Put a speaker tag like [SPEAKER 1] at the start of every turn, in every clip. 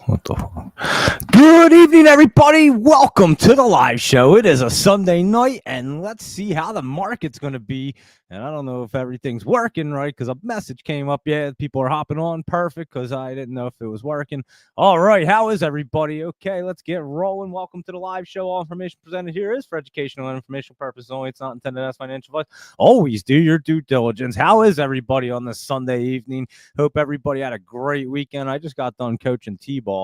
[SPEAKER 1] What the fuck? Good evening, everybody. Welcome to the live show. It is a Sunday night, and let's see how the market's going to be. And I don't know if everything's working right because a message came up. Yeah, people are hopping on. Perfect, because I didn't know if it was working. All right, how is everybody? Okay, let's get rolling. Welcome to the live show. All information presented here is for educational and informational purposes only. It's not intended as financial advice. Always do your due diligence. How is everybody on this Sunday evening? Hope everybody had a great weekend. I just got done coaching T-ball.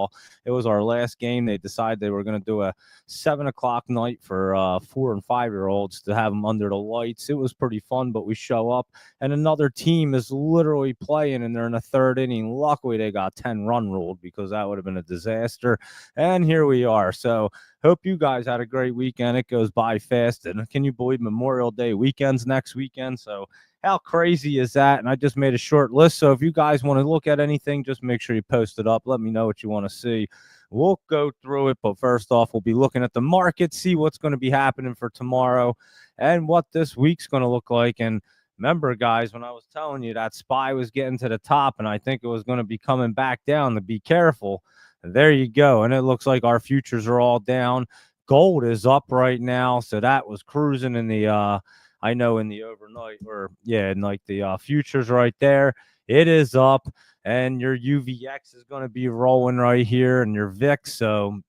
[SPEAKER 1] It was our last game. They decided they were going to do a 7 o'clock night for 4 and 5-year-olds to have them under the lights. It was pretty fun, but we show up and another team is literally playing and they're in the third inning. Luckily, they got 10 run ruled because that would have been a disaster. And here we are. So hope you guys had a great weekend. It goes by fast. And can you believe Memorial Day weekend's next weekend? So how crazy is that? And I just made a short list. So if you guys want to look at anything, just make sure you post it up. Let me know what you want to see. We'll go through it. But first off, we'll be looking at the market, see what's going to be happening for tomorrow and what this week's going to look like. And remember, guys, when I was telling you that SPY was getting to the top and I think it was going to be coming back down, to be careful. There you go. And it looks like our futures are all down. Gold is up right now. So that was cruising in the I know in the overnight in like the futures right there, it is up and your UVX is going to be rolling right here and your VIX. So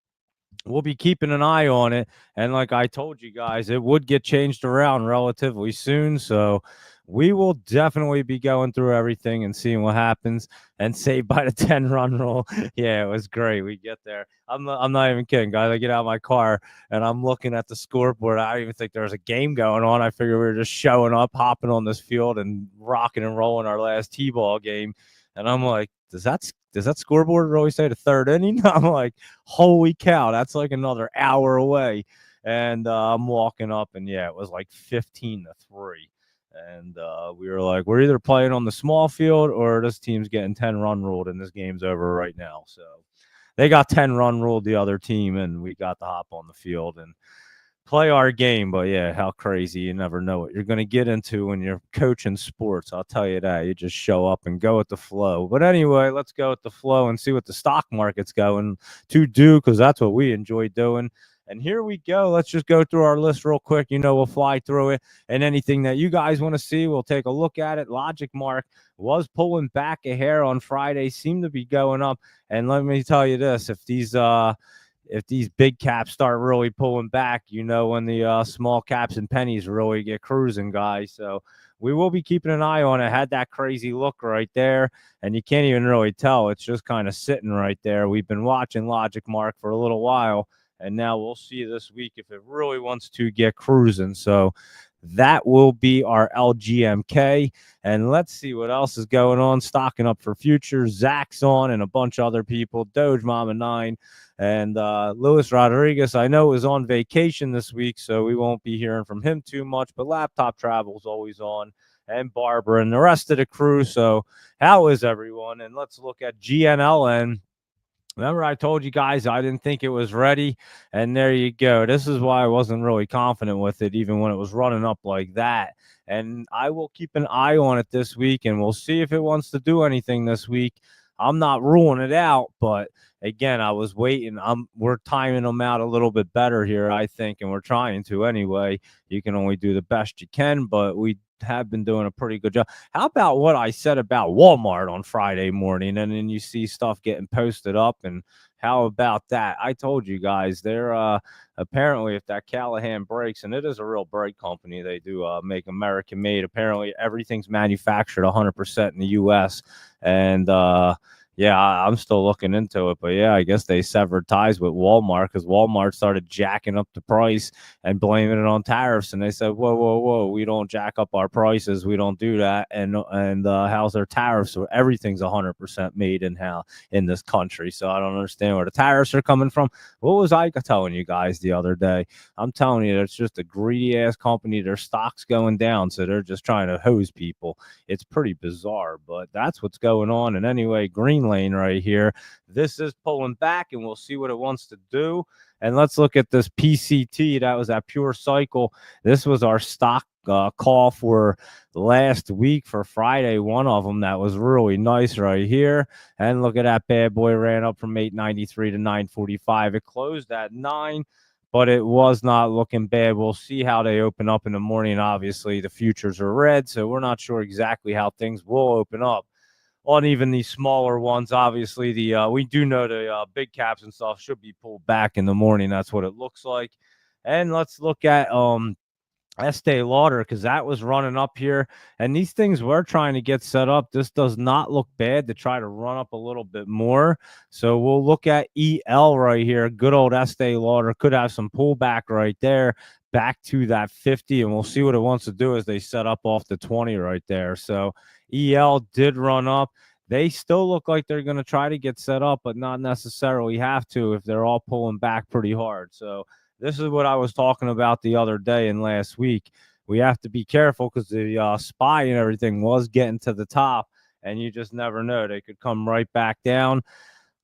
[SPEAKER 1] we'll be keeping an eye on it. And like I told you guys, it would get changed around relatively soon. So we will definitely be going through everything and seeing what happens and saved by the 10 run rule. Yeah, it was great. We get there. I'm not even kidding, guys. I get out of my car and I'm looking at the scoreboard. I don't even think there was a game going on. I figured we were just showing up, hopping on this field and rocking and rolling our last T-ball game. And I'm like, does that scoreboard really say the third inning? I'm like, holy cow, that's like another hour away. And I'm walking up, and yeah, it was like 15-3. And we were like, we're either playing on the small field or this team's getting 10 run ruled, and this game's over right now. So they got 10 run ruled, the other team, and we got to hop on the field and play our game. But yeah, how crazy. You never know what you're going to get into when you're coaching sports. I'll tell you that. You just show up and go with the flow. But anyway, let's go with the flow and see what the stock market's going to do, because that's what we enjoy doing. And here we go. Let's just go through our list real quick. We'll fly through it. And anything that you guys want to see, we'll take a look at it. Logic Mark was pulling back a hair on Friday, seemed to be going up. And let me tell you this, if these big caps start really pulling back, when the small caps and pennies really get cruising, guys. So we will be keeping an eye on it. Had that crazy look right there, and you can't even really tell. It's just kind of sitting right there. We've been watching Logic Mark for a little while, and now we'll see this week if it really wants to get cruising. So that will be our LGMK. And let's see what else is going on. Stocking up for futures. Zach's on and a bunch of other people. Doge Mama 9 and Luis Rodriguez. I know is on vacation this week, so we won't be hearing from him too much. But Laptop Travel is always on. And Barbara and the rest of the crew. So how is everyone? And let's look at GNLN. Remember, I told you guys I didn't think it was ready, and there you go. This is why I wasn't really confident with it, even when it was running up like that. And I will keep an eye on it this week, and we'll see if it wants to do anything this week. I'm not ruling it out, but again, I was waiting. We're timing them out a little bit better here, I think, and we're trying to anyway. You can only do the best you can, but we have been doing a pretty good job. How about what I said about Walmart on Friday morning, and then you see stuff getting posted up, and how about that? I told you guys, they're apparently, if that Callahan breaks, and it is a real brake company, they do make American made. Apparently everything's manufactured 100% in the US, and yeah, I'm still looking into it, but yeah, I guess they severed ties with Walmart because Walmart started jacking up the price and blaming it on tariffs. And they said, whoa, we don't jack up our prices. We don't do that. And how's their tariffs? So everything's 100% made in this country. So I don't understand where the tariffs are coming from. What was I telling you guys the other day? I'm telling you, it's just a greedy ass company. Their stock's going down, so they're just trying to hose people. It's pretty bizarre, but that's what's going on. And anyway, Green Lane right here. This is pulling back, and we'll see what it wants to do. And let's look at this PCT. That was that Pure Cycle. This was our stock call for last week for Friday, one of them that was really nice right here. And look at that bad boy, ran up from 893 to 945. It closed at 9, but it was not looking bad. We'll see how they open up in the morning. Obviously, the futures are red, so we're not sure exactly how things will open up on even these smaller ones. Obviously, the we do know the big caps and stuff should be pulled back in the morning. That's what it looks like. And let's look at Estee Lauder, because that was running up here, and these things were trying to get set up. This does not look bad to try to run up a little bit more. So we'll look at EL right here. Good old Estee Lauder could have some pullback right there back to that 50, and we'll see what it wants to do as they set up off the 20 right there. So EL did run up. They still look like they're going to try to get set up, but not necessarily have to if they're all pulling back pretty hard. So this is what I was talking about the other day and last week. We have to be careful because the SPY and everything was getting to the top, and you just never know. They could come right back down.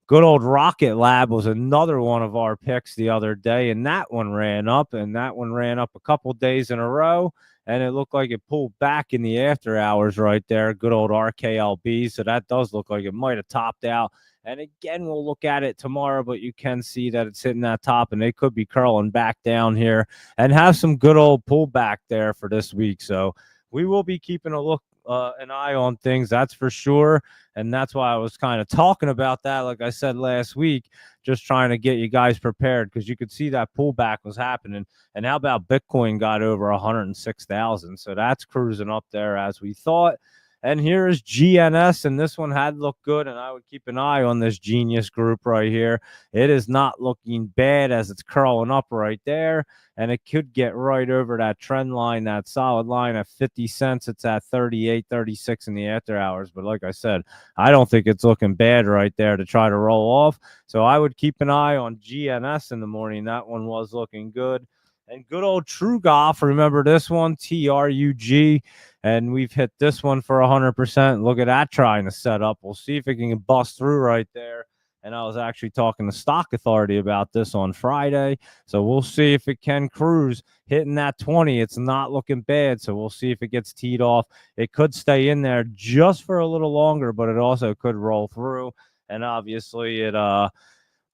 [SPEAKER 1] Good old Rocket Lab was another one of our picks the other day, and that one ran up, a couple days in a row, and it looked like it pulled back in the after hours right there. Good old RKLB, so that does look like it might have topped out. And again, we'll look at it tomorrow, but you can see that it's hitting that top, and they could be curling back down here and have some good old pullback there for this week. So we will be keeping an eye on things, that's for sure. And that's why I was kind of talking about that, like I said last week, just trying to get you guys prepared, because you could see that pullback was happening. And how about Bitcoin got over 106,000? So that's cruising up there as we thought. And here is GNS, and this one had looked good, and I would keep an eye on this Genius Group right here. It is not looking bad as it's curling up right there, and it could get right over that trend line, that solid line at 50 cents. It's at 38, 36 in the after hours, but like I said, I don't think it's looking bad right there to try to roll off. So I would keep an eye on GNS in the morning. That one was looking good. And good old True Golf, remember this one, TRUG, and we've hit this one for 100%. Look at that trying to set up. We'll see if it can bust through right there. And I was actually talking to Stock Authority about this on Friday. So we'll see if it can cruise. Hitting that 20, it's not looking bad. So we'll see if it gets teed off. It could stay in there just for a little longer, but it also could roll through. And obviously it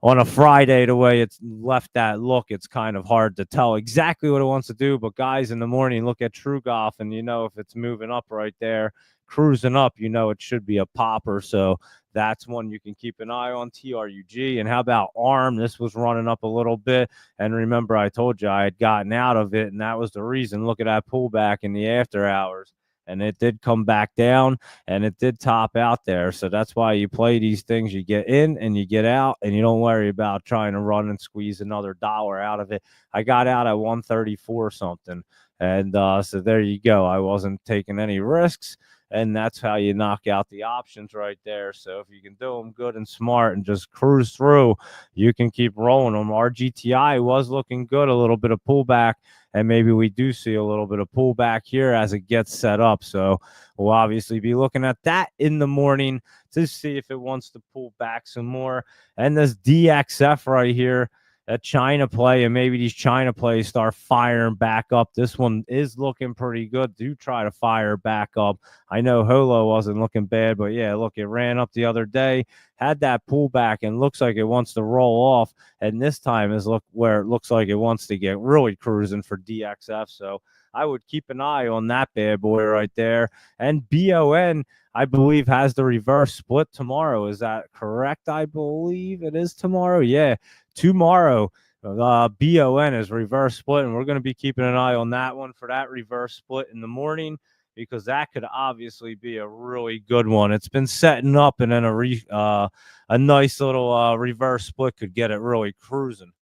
[SPEAKER 1] on a Friday, the way it's left that look, it's kind of hard to tell exactly what it wants to do. But guys, in the morning, look at True Golf, and you know if it's moving up right there, cruising up, you know it should be a popper. So that's one you can keep an eye on, TRUG. And how about ARM? This was running up a little bit. And remember, I told you I had gotten out of it, and that was the reason. Look at that pullback in the after hours. And it did come back down, and it did top out there. So that's why you play these things. You get in and you get out, and you don't worry about trying to run and squeeze another dollar out of it. I got out at 134 something. And so there you go. I wasn't taking any risks. And that's how you knock out the options right there. So if you can do them good and smart and just cruise through, you can keep rolling them. Our GTI was looking good, a little bit of pullback, and maybe we do see a little bit of pullback here as it gets set up. So we'll obviously be looking at that in the morning to see if it wants to pull back some more. And this DXF right here, that China play, and maybe these China plays start firing back up. This one is looking pretty good. Do try to fire back up. I know Holo wasn't looking bad, but yeah, look, it ran up the other day, had that pullback, and looks like it wants to roll off. And this time is where it looks like it wants to get really cruising for DXF. So I would keep an eye on that bad boy right there. And BON, I believe, has the reverse split tomorrow. Is that correct? I believe it is tomorrow. Yeah, tomorrow. BON is reverse split, and we're going to be keeping an eye on that one for that reverse split in the morning, because that could obviously be a really good one. It's been setting up, and then a nice little reverse split could get it really cruising.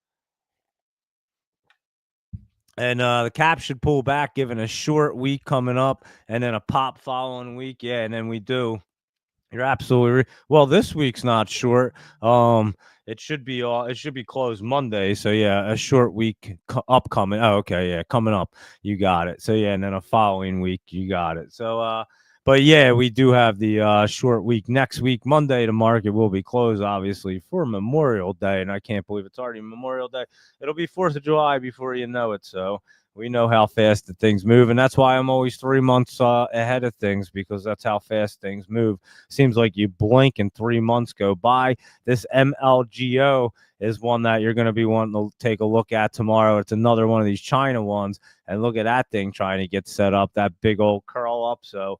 [SPEAKER 1] And the cap should pull back, given a short week coming up, and then a pop following week. Yeah, and then we do. You're absolutely well. This week's not short. It should be closed Monday. So yeah, a short week upcoming. Oh, okay, yeah, coming up. You got it. So yeah, and then a following week, you got it. So But yeah, we do have the short week next week. Monday, the market will be closed, obviously, for Memorial Day, and I can't believe it's already Memorial Day. It'll be 4th of July before you know it. So we know how fast the things move, and that's why I'm always 3 months ahead of things, because that's how fast things move. Seems like you blink and 3 months go by. This MLGO is one that you're going to be wanting to take a look at tomorrow. It's another one of these China ones, and look at that thing trying to get set up, that big old curl up. So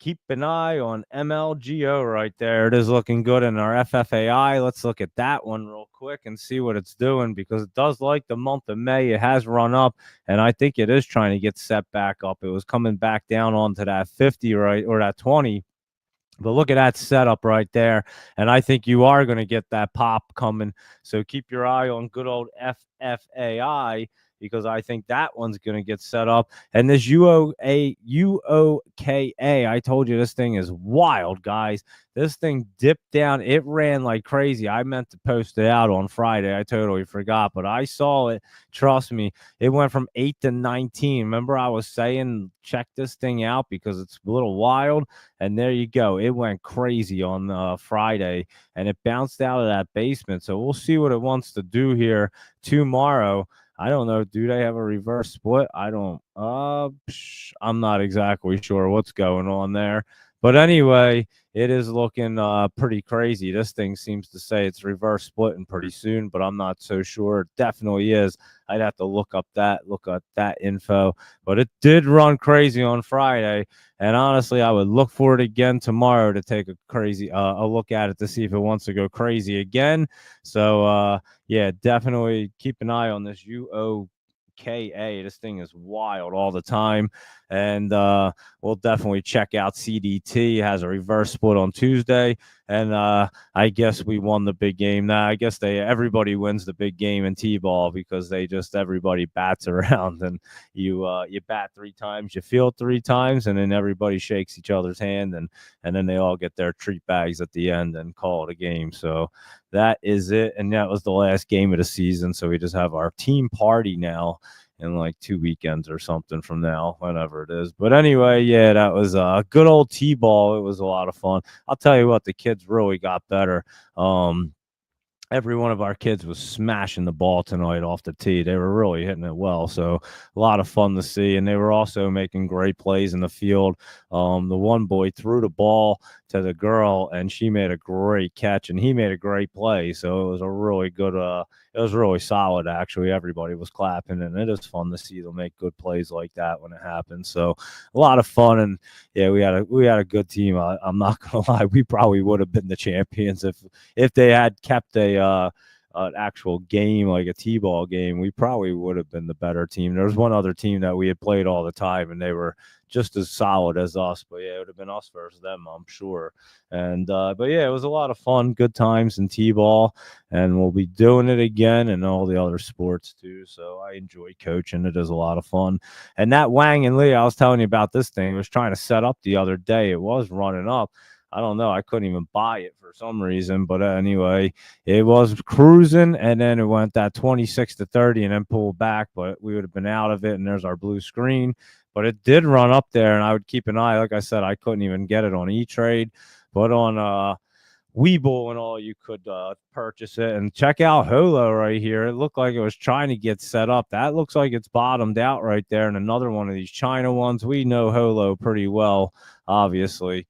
[SPEAKER 1] keep an eye on MLGO right there. It is looking good in our FFAI. Let's look at that one real quick and see what it's doing, because it does like the month of May. It has run up, and I think it is trying to get set back up. It was coming back down onto that 50, right, or that 20. But look at that setup right there. And I think you are going to get that pop coming. So keep your eye on good old FFAI, because I think that one's going to get set up. And this UOKA, I told you this thing is wild, guys. This thing dipped down. It ran like crazy. I meant to post it out on Friday. I totally forgot, but I saw it. Trust me, it went from 8 to 19. Remember, I was saying check this thing out because it's a little wild. And there you go. It went crazy on Friday, and it bounced out of that basement. So we'll see what it wants to do here tomorrow. I don't know. Do they have a reverse split? I don't. I'm not exactly sure what's going on there. But anyway, it is looking pretty crazy. This thing seems to say it's reverse splitting pretty soon, but I'm not so sure. It definitely is. I'd have to look at that info. But it did run crazy on Friday, and honestly, I would look for it again tomorrow to take a look at it to see if it wants to go crazy again. So yeah, definitely keep an eye on this UOKA. This thing is wild all the time. And we'll definitely check out CDT. It has a reverse split on Tuesday. And I guess we won the big game. Now, I guess everybody wins the big game in T-ball, because everybody bats around, and you bat 3 times, you field 3 times, and then everybody shakes each other's hand, and then they all get their treat bags at the end and call it a game. So that is it. And that was the last game of the season. So we just have our team party now in like 2 weekends or something from now, whenever it is. But anyway, yeah, that was a good old T-ball. It was a lot of fun. I'll tell you what, the kids really got better. Every one of our kids was smashing the ball tonight off the tee. They were really hitting it well. So a lot of fun to see. And they were also making great plays in the field. The one boy threw the ball to the girl, and she made a great catch, and he made a great play. So it was a really good, it was really solid, actually. Everybody was clapping, and it is fun to see them make good plays like that when it happens. So a lot of fun. And yeah, we had a good team. I'm not gonna lie, we probably would have been the champions if they had kept an actual game, like a T-ball game. We probably would have been the better team. There was one other team that we had played all the time, and they were just as solid as us. But yeah, it would have been us versus them, I'm sure. And but yeah, it was a lot of fun, good times in T-ball, and we'll be doing it again and all the other sports too. So I enjoy coaching. It is a lot of fun. And that Wang and Lee, I was telling you about this thing, was trying to set up the other day. It was running up. I don't know. I couldn't even buy it for some reason. But anyway, it was cruising, and then it went that 26 to 30 and then pulled back. But we would have been out of it, and there's our blue screen. But it did run up there, and I would keep an eye. Like I said, I couldn't even get it on E-Trade. But on Webull and all, you could purchase it. And check out Holo right here. It looked like it was trying to get set up. That looks like it's bottomed out right there. And another one of these China ones. We know Holo pretty well, obviously.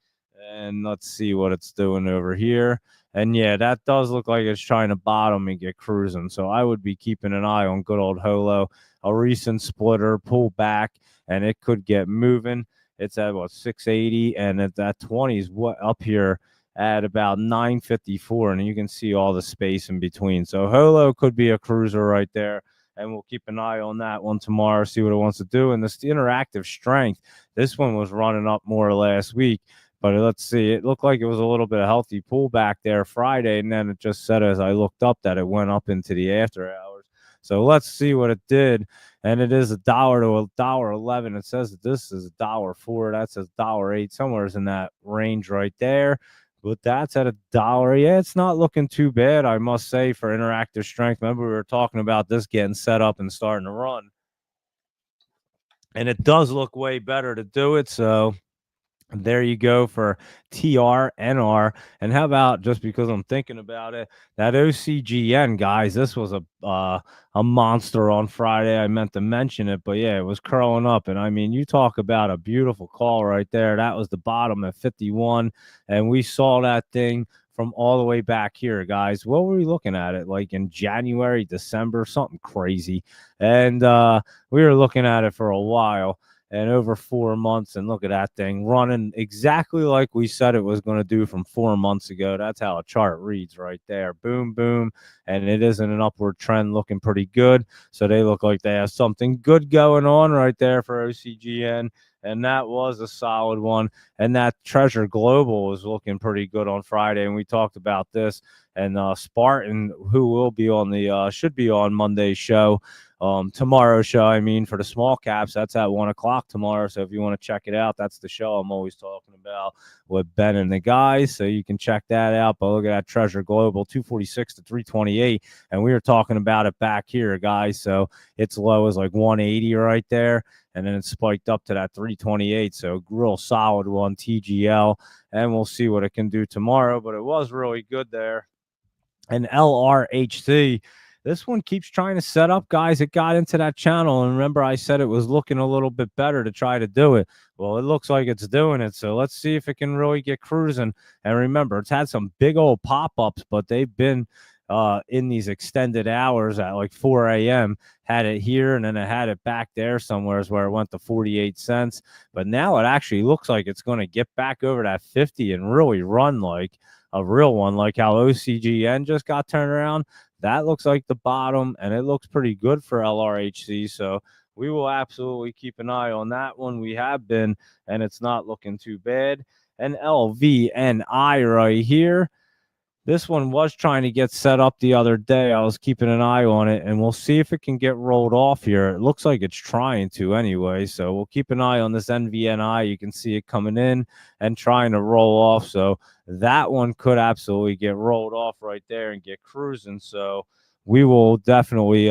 [SPEAKER 1] And let's see what it's doing over here. And yeah, that does look like it's trying to bottom and get cruising. So I would be keeping an eye on good old Holo. A recent splitter, pull back, and it could get moving. It's at 680, and at that 20 is what up here at about 954, and you can see all the space in between. So Holo could be a cruiser right there, and we'll keep an eye on that one tomorrow, see what it wants to do. And this interactive strength, this one was running up more last week. But let's see, it looked like it was a little bit of healthy pullback there Friday, and then it just said as I looked up that it went up into the after hours. So let's see what it did. And it is $1 to $1.11. It says that this is $1.04. That says $1.08. Somewhere's in that range right there. But that's at $1. Yeah, it's not looking too bad, I must say, for interactive strength. Remember, we were talking about this getting set up and starting to run. And it does look way better to do it. So There you go for TRNR. And how about, just because I'm thinking about it, that OCGN, guys? This was a monster on Friday. I meant to mention it, but yeah, it was curling up. And I mean, you talk about a beautiful call right there. That was the bottom at 51, and we saw that thing from all the way back here, guys. What were we looking at it like in January, December, something crazy? And we were looking at it for a while and over 4 months. And look at that thing running exactly like we said it was going to do from 4 months ago. That's how a chart reads right there. Boom, boom. And it is in an upward trend, looking pretty good. So they look like they have something good going on right there for OCGN. And that was a solid one. And that Treasure Global was looking pretty good on Friday. And we talked about this. And Spartan, who will be on the should be on Monday's show, tomorrow's show, I mean, for the small caps, that's at 1 o'clock tomorrow. So if you want to check it out, that's the show I'm always talking about with Ben and the guys. So you can check that out. But look at that Treasure Global, 246 to 328. And we were talking about it back here, guys. So its low is like 180 right there. And then it spiked up to that 328. So real solid one, TGL. And we'll see what it can do tomorrow. But it was really good there. And LRHC, this one keeps trying to set up, guys. It got into that channel, and remember I said it was looking a little bit better to try to do it. Well, it looks like it's doing it, so let's see if it can really get cruising. And remember, it's had some big old pop-ups, but they've been in these extended hours at like 4 a.m. Had it here, and then it had it back there somewhere where it went to 48 cents. But now it actually looks like it's going to get back over that 50 and really run like a real one, like how OCGN just got turned around. That looks like the bottom, and it looks pretty good for LRHC. So we will absolutely keep an eye on that one. We have been, and it's not looking too bad. And LVNI right here. This one was trying to get set up the other day. I was keeping an eye on it, and we'll see if it can get rolled off here. It looks like it's trying to anyway, so we'll keep an eye on this NVNI. You can see it coming in and trying to roll off, so that one could absolutely get rolled off right there and get cruising. So we will definitely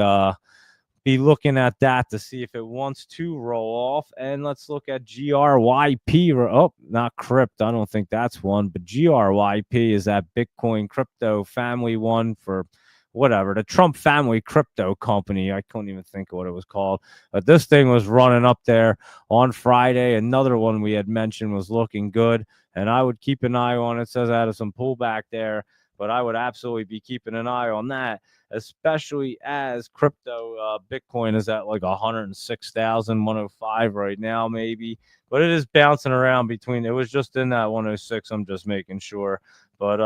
[SPEAKER 1] be looking at that to see if it wants to roll off. And let's look at GRYP. Oh, not Crypt. I don't think that's one, but GRYP is that Bitcoin crypto family one for whatever, the Trump family crypto company. I couldn't even think of what it was called. But this thing was running up there on Friday. Another one we had mentioned was looking good, and I would keep an eye on it. It says I had some pullback there, but I would absolutely be keeping an eye on that, especially as crypto Bitcoin is at like 106,105 right now, maybe. But it is bouncing around between. It was just in that 106. I'm just making sure. But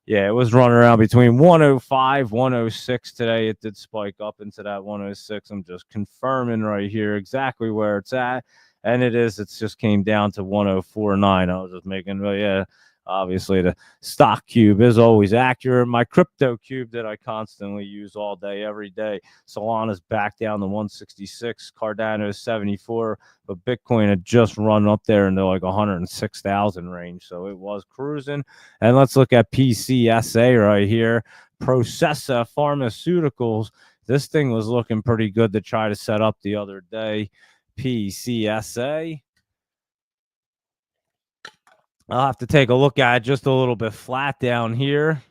[SPEAKER 1] yeah, it was running around between 105, 106 today. It did spike up into that 106. I'm just confirming right here exactly where it's at. And it is. It's just came down to 104.9. I was just making, yeah. Obviously, the stock cube is always accurate. My crypto cube that I constantly use all day, every day. Solana's back down to 166, Cardano 74, but Bitcoin had just run up there into like 106,000 range, so it was cruising. And let's look at PCSA right here, Processa Pharmaceuticals. This thing was looking pretty good to try to set up the other day. PCSA. I'll have to take a look at it, just a little bit flat down here.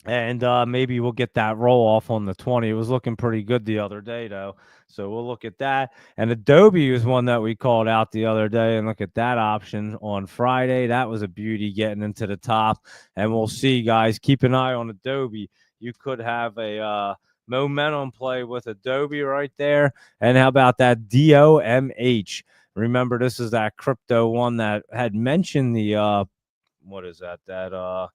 [SPEAKER 1] And maybe we'll get that roll off on the 20. It was looking pretty good the other day, though. So we'll look at that. And Adobe was one that we called out the other day. And look at that option on Friday. That was a beauty getting into the top. And we'll see, guys. Keep an eye on Adobe. You could have a momentum play with Adobe right there. And how about that DOMH? Remember, this is that crypto one that had mentioned the what is that? That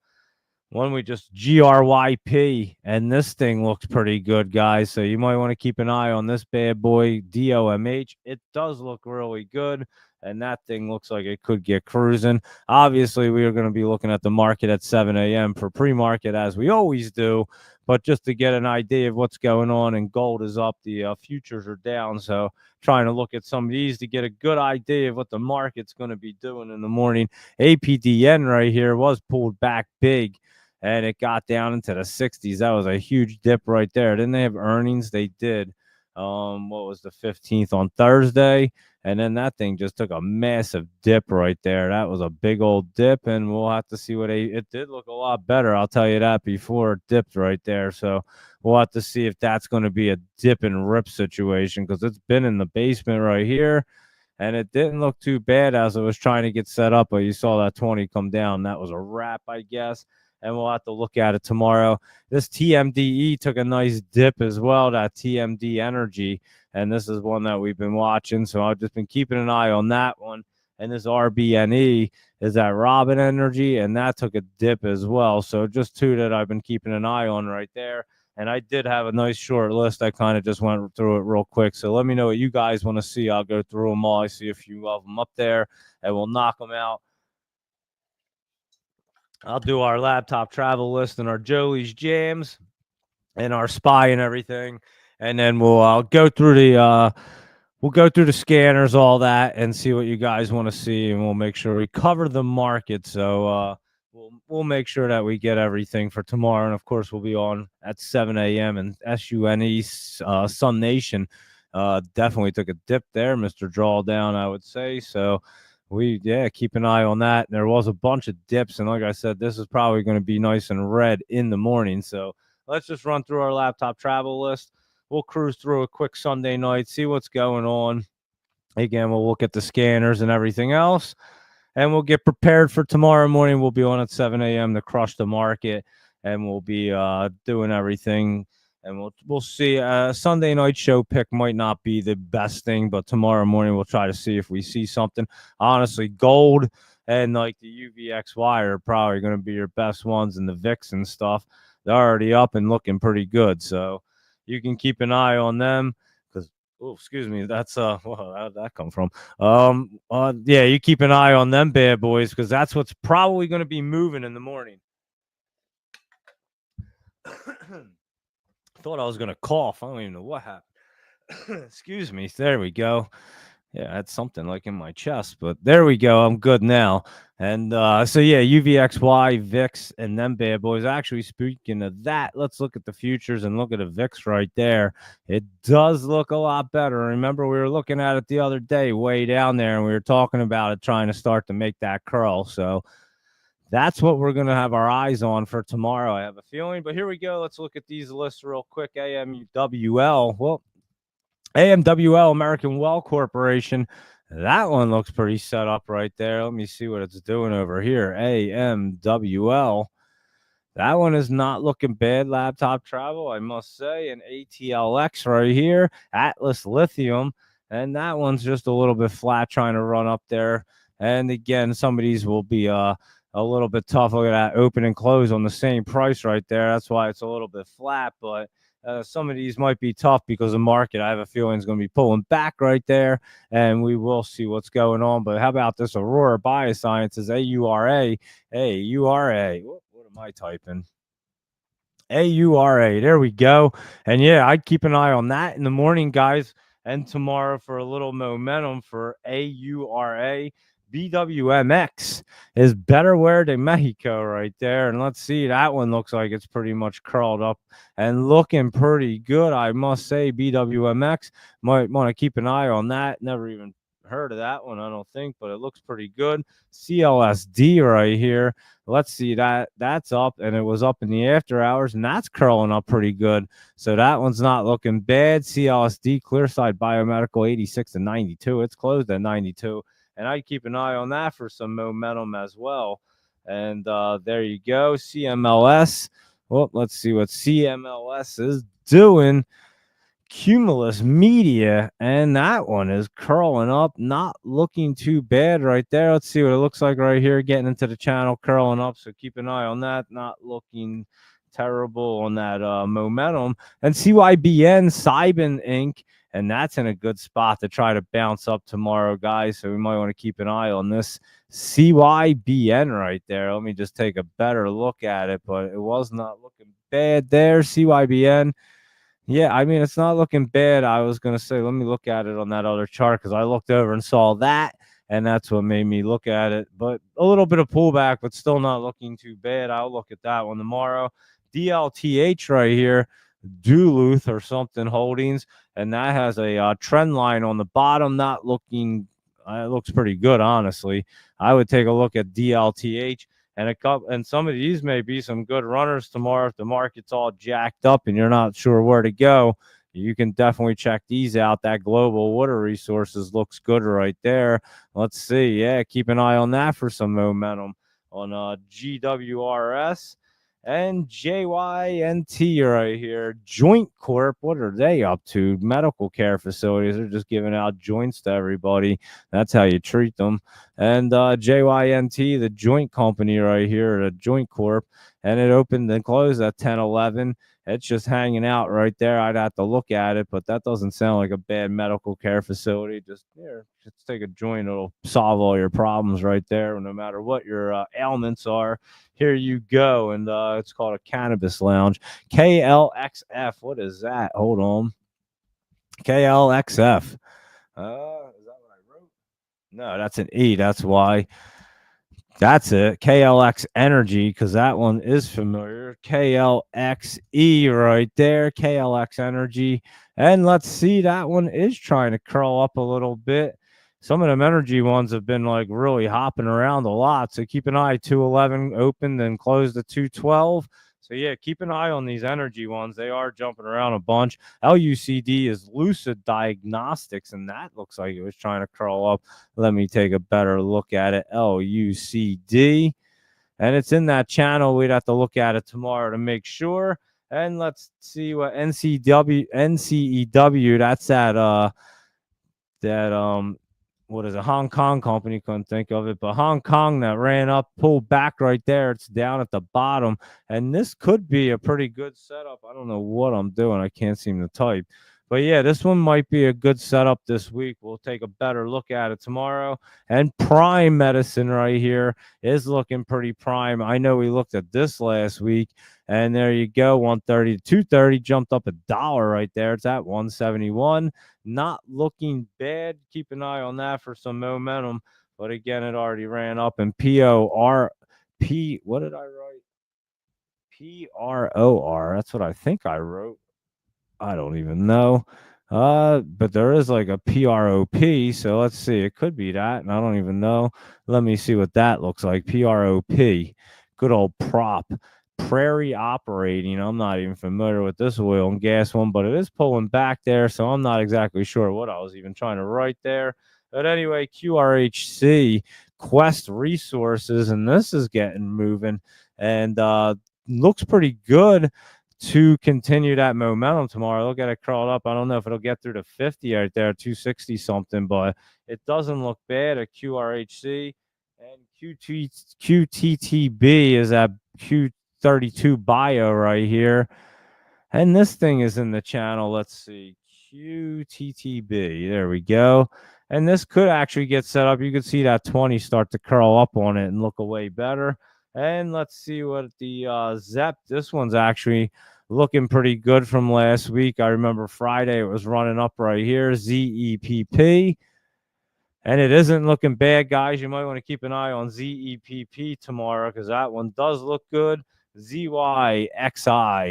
[SPEAKER 1] one we just GRYP, and this thing looks pretty good, guys. So you might want to keep an eye on this bad boy DOMH. It does look really good, and that thing looks like it could get cruising. Obviously, we are going to be looking at the market at 7 a.m. for pre-market, as we always do. But just to get an idea of what's going on, and gold is up, the futures are down. So trying to look at some of these to get a good idea of what the market's going to be doing in the morning. APDN right here was pulled back big, and it got down into the 60s. That was a huge dip right there. Didn't they have earnings? They did. What was the 15th on Thursday? And then that thing just took a massive dip right there. That was a big old dip, and we'll have to see it did look a lot better. I'll tell you that before it dipped right there. So we'll have to see if that's going to be a dip and rip situation because it's been in the basement right here. And it didn't look too bad as it was trying to get set up, but you saw that 20 come down. That was a wrap, I guess. And we'll have to look at it tomorrow. This TMDE took a nice dip as well, that TMD Energy. And this is one that we've been watching. So I've just been keeping an eye on that one. And this RBNE is that Robin Energy, and that took a dip as well. So just two that I've been keeping an eye on right there. And I did have a nice short list. I kind of just went through it real quick. So let me know what you guys want to see. I'll go through them all. I see a few of them up there, and we'll knock them out. I'll do our laptop travel list and our Jolie's jams and our spy and everything. And then we'll go through the scanners, all that, and see what you guys want to see, and we'll make sure we cover the market. So we'll make sure that we get everything for tomorrow, and of course we'll be on at 7 a.m. and SUNE Sun Nation definitely took a dip there, Mr. Drawdown, I would say. So keep an eye on that. And there was a bunch of dips, and like I said, this is probably going to be nice and red in the morning. So let's just run through our laptop travel list. We'll cruise through a quick Sunday night, see what's going on. Again, we'll look at the scanners and everything else, and we'll get prepared for tomorrow morning. We'll be on at 7 a.m. to crush the market, and we'll be doing everything. And we'll see. Sunday night show pick might not be the best thing, but tomorrow morning we'll try to see if we see something. Honestly, gold and like the UVXY are probably going to be your best ones, and the VIX and stuff. They're already up and looking pretty good. So you can keep an eye on them because, oh, excuse me, that's well, how'd that come from? You keep an eye on them bad boys because that's what's probably going to be moving in the morning. Thought I was going to cough. I don't even know what happened. Excuse me. There we go. Yeah, I had something like in my chest, but there we go. I'm good now. And UVXY, VIX, and them bad boys. Actually, speaking of that, let's look at the futures and look at the VIX right there. It does look a lot better. Remember, we were looking at it the other day way down there, and we were talking about it trying to start to make that curl. So that's what we're going to have our eyes on for tomorrow, I have a feeling. But here we go. Let's look at these lists real quick. AMWL. Well, AMWL, American Well Corporation. That one looks pretty set up right there. Let me see what it's doing over here. AMWL. That one is not looking bad. Laptop travel, I must say. And ATLX right here. Atlas Lithium. And that one's just a little bit flat trying to run up there. And again, some of these will be a little bit tough. Look at that open and close on the same price right there. That's why it's a little bit flat. But some of these might be tough because the market, I have a feeling, is going to be pulling back right there, and we will see what's going on. But how about this Aurora Biosciences, AURA? AURA. What am I typing? AURA. There we go. And yeah, I'd keep an eye on that in the morning, guys, and tomorrow for a little momentum for AURA. BWMX is Betterware de Mexico right there. And let's see, that one looks like it's pretty much curled up and looking pretty good, I must say. BWMX, might want to keep an eye on that. Never even heard of that one, I don't think, but it looks pretty good. CLSD right here. Let's see, that's up, and it was up in the after hours, and that's curling up pretty good. So that one's not looking bad. CLSD, Clearside Biomedical, 86 to 92. It's closed at 92. And I'd keep an eye on that for some momentum as well. And there you go. CMLS. Well, let's see what CMLS is doing. Cumulus Media, and that one is curling up, not looking too bad right there. Let's see what it looks like right here, getting into the channel, curling up. So keep an eye on that. Not looking terrible on that momentum. And CYBN, Cybin Inc., and that's in a good spot to try to bounce up tomorrow, guys. So we might want to keep an eye on this CYBN right there. Let me just take a better look at it, but it was not looking bad there. CYBN. Yeah, I mean, it's not looking bad. I was going to say, let me look at it on that other chart because I looked over and saw that, and that's what made me look at it. But a little bit of pullback, but still not looking too bad. I'll look at that one tomorrow. DLTH right here. Duluth or something Holdings, and that has a trend line on the bottom, not looking. It looks pretty good, honestly. I would take a look at DLTH and a couple, and some of these may be some good runners tomorrow if the market's all jacked up and you're not sure where to go. You can definitely check these out. That Global Water Resources looks good right there. Let's see. Yeah, keep an eye on that for some momentum on GWRS and JYNT right here. Joint Corp, what are they up to? Medical care facilities. They're just giving out joints to everybody. That's how you treat them. And JYNT, the joint company right here, the Joint Corp, and it opened and closed at 10:11. It's just hanging out right there. I'd have to look at it, but that doesn't sound like a bad medical care facility. Just here, just take a joint. It'll solve all your problems right there, no matter what your ailments are. Here you go. And it's called a cannabis lounge. KLXF. What is that? Hold on. KLXF. Is that what I wrote? No, that's an E. That's why. That's it. KLX Energy, because that one is familiar. KLXE right there. KLX Energy. And let's see, that one is trying to curl up a little bit. Some of them energy ones have been like really hopping around a lot. So keep an eye. 211 opened and closed at 212. So yeah, keep an eye on these energy ones. They are jumping around a bunch. LUCD is Lucid Diagnostics, and that looks like it was trying to curl up. Let me take a better look at it. LUCD. And it's in that channel. We'd have to look at it tomorrow to make sure. And let's see what NCEW, that's that what is a Hong Kong company, couldn't think of it, but Hong Kong that ran up, pulled back right there. It's down at the bottom, and this could be a pretty good setup. I don't know what I'm doing. I can't seem to type. But yeah, this one might be a good setup this week. We'll take a better look at it tomorrow. And Prime Medicine right here is looking pretty prime. I know we looked at this last week, and there you go, 130 to 230, jumped up $1 right there. It's at 171. Not looking bad. Keep an eye on that for some momentum. But again, it already ran up. And PORP, what did I write? PROR. That's what I think I wrote. I don't even know. But there is like a PROP. So let's see. It could be that. And I don't even know. Let me see what that looks like. PROP. Good old prop. Prairie Operating. I'm not even familiar with this oil and gas one, but it is pulling back there. So I'm not exactly sure what I was even trying to write there. But anyway, QRHC, Quest Resources, and this is getting moving and looks pretty good to continue that momentum tomorrow. Look at it crawled up. I don't know if it'll get through to 50 right there, 260 something, but it doesn't look bad at QRHC. And QTTB is at Q32 Bio right here. And this thing is in the channel. Let's see. QTTB. There we go. And this could actually get set up. You could see that 20 start to curl up on it and look way better. And let's see what the ZEP. This one's actually looking pretty good from last week. I remember Friday it was running up right here. ZEPP. And it isn't looking bad, guys. You might want to keep an eye on ZEPP tomorrow because that one does look good. ZYXI,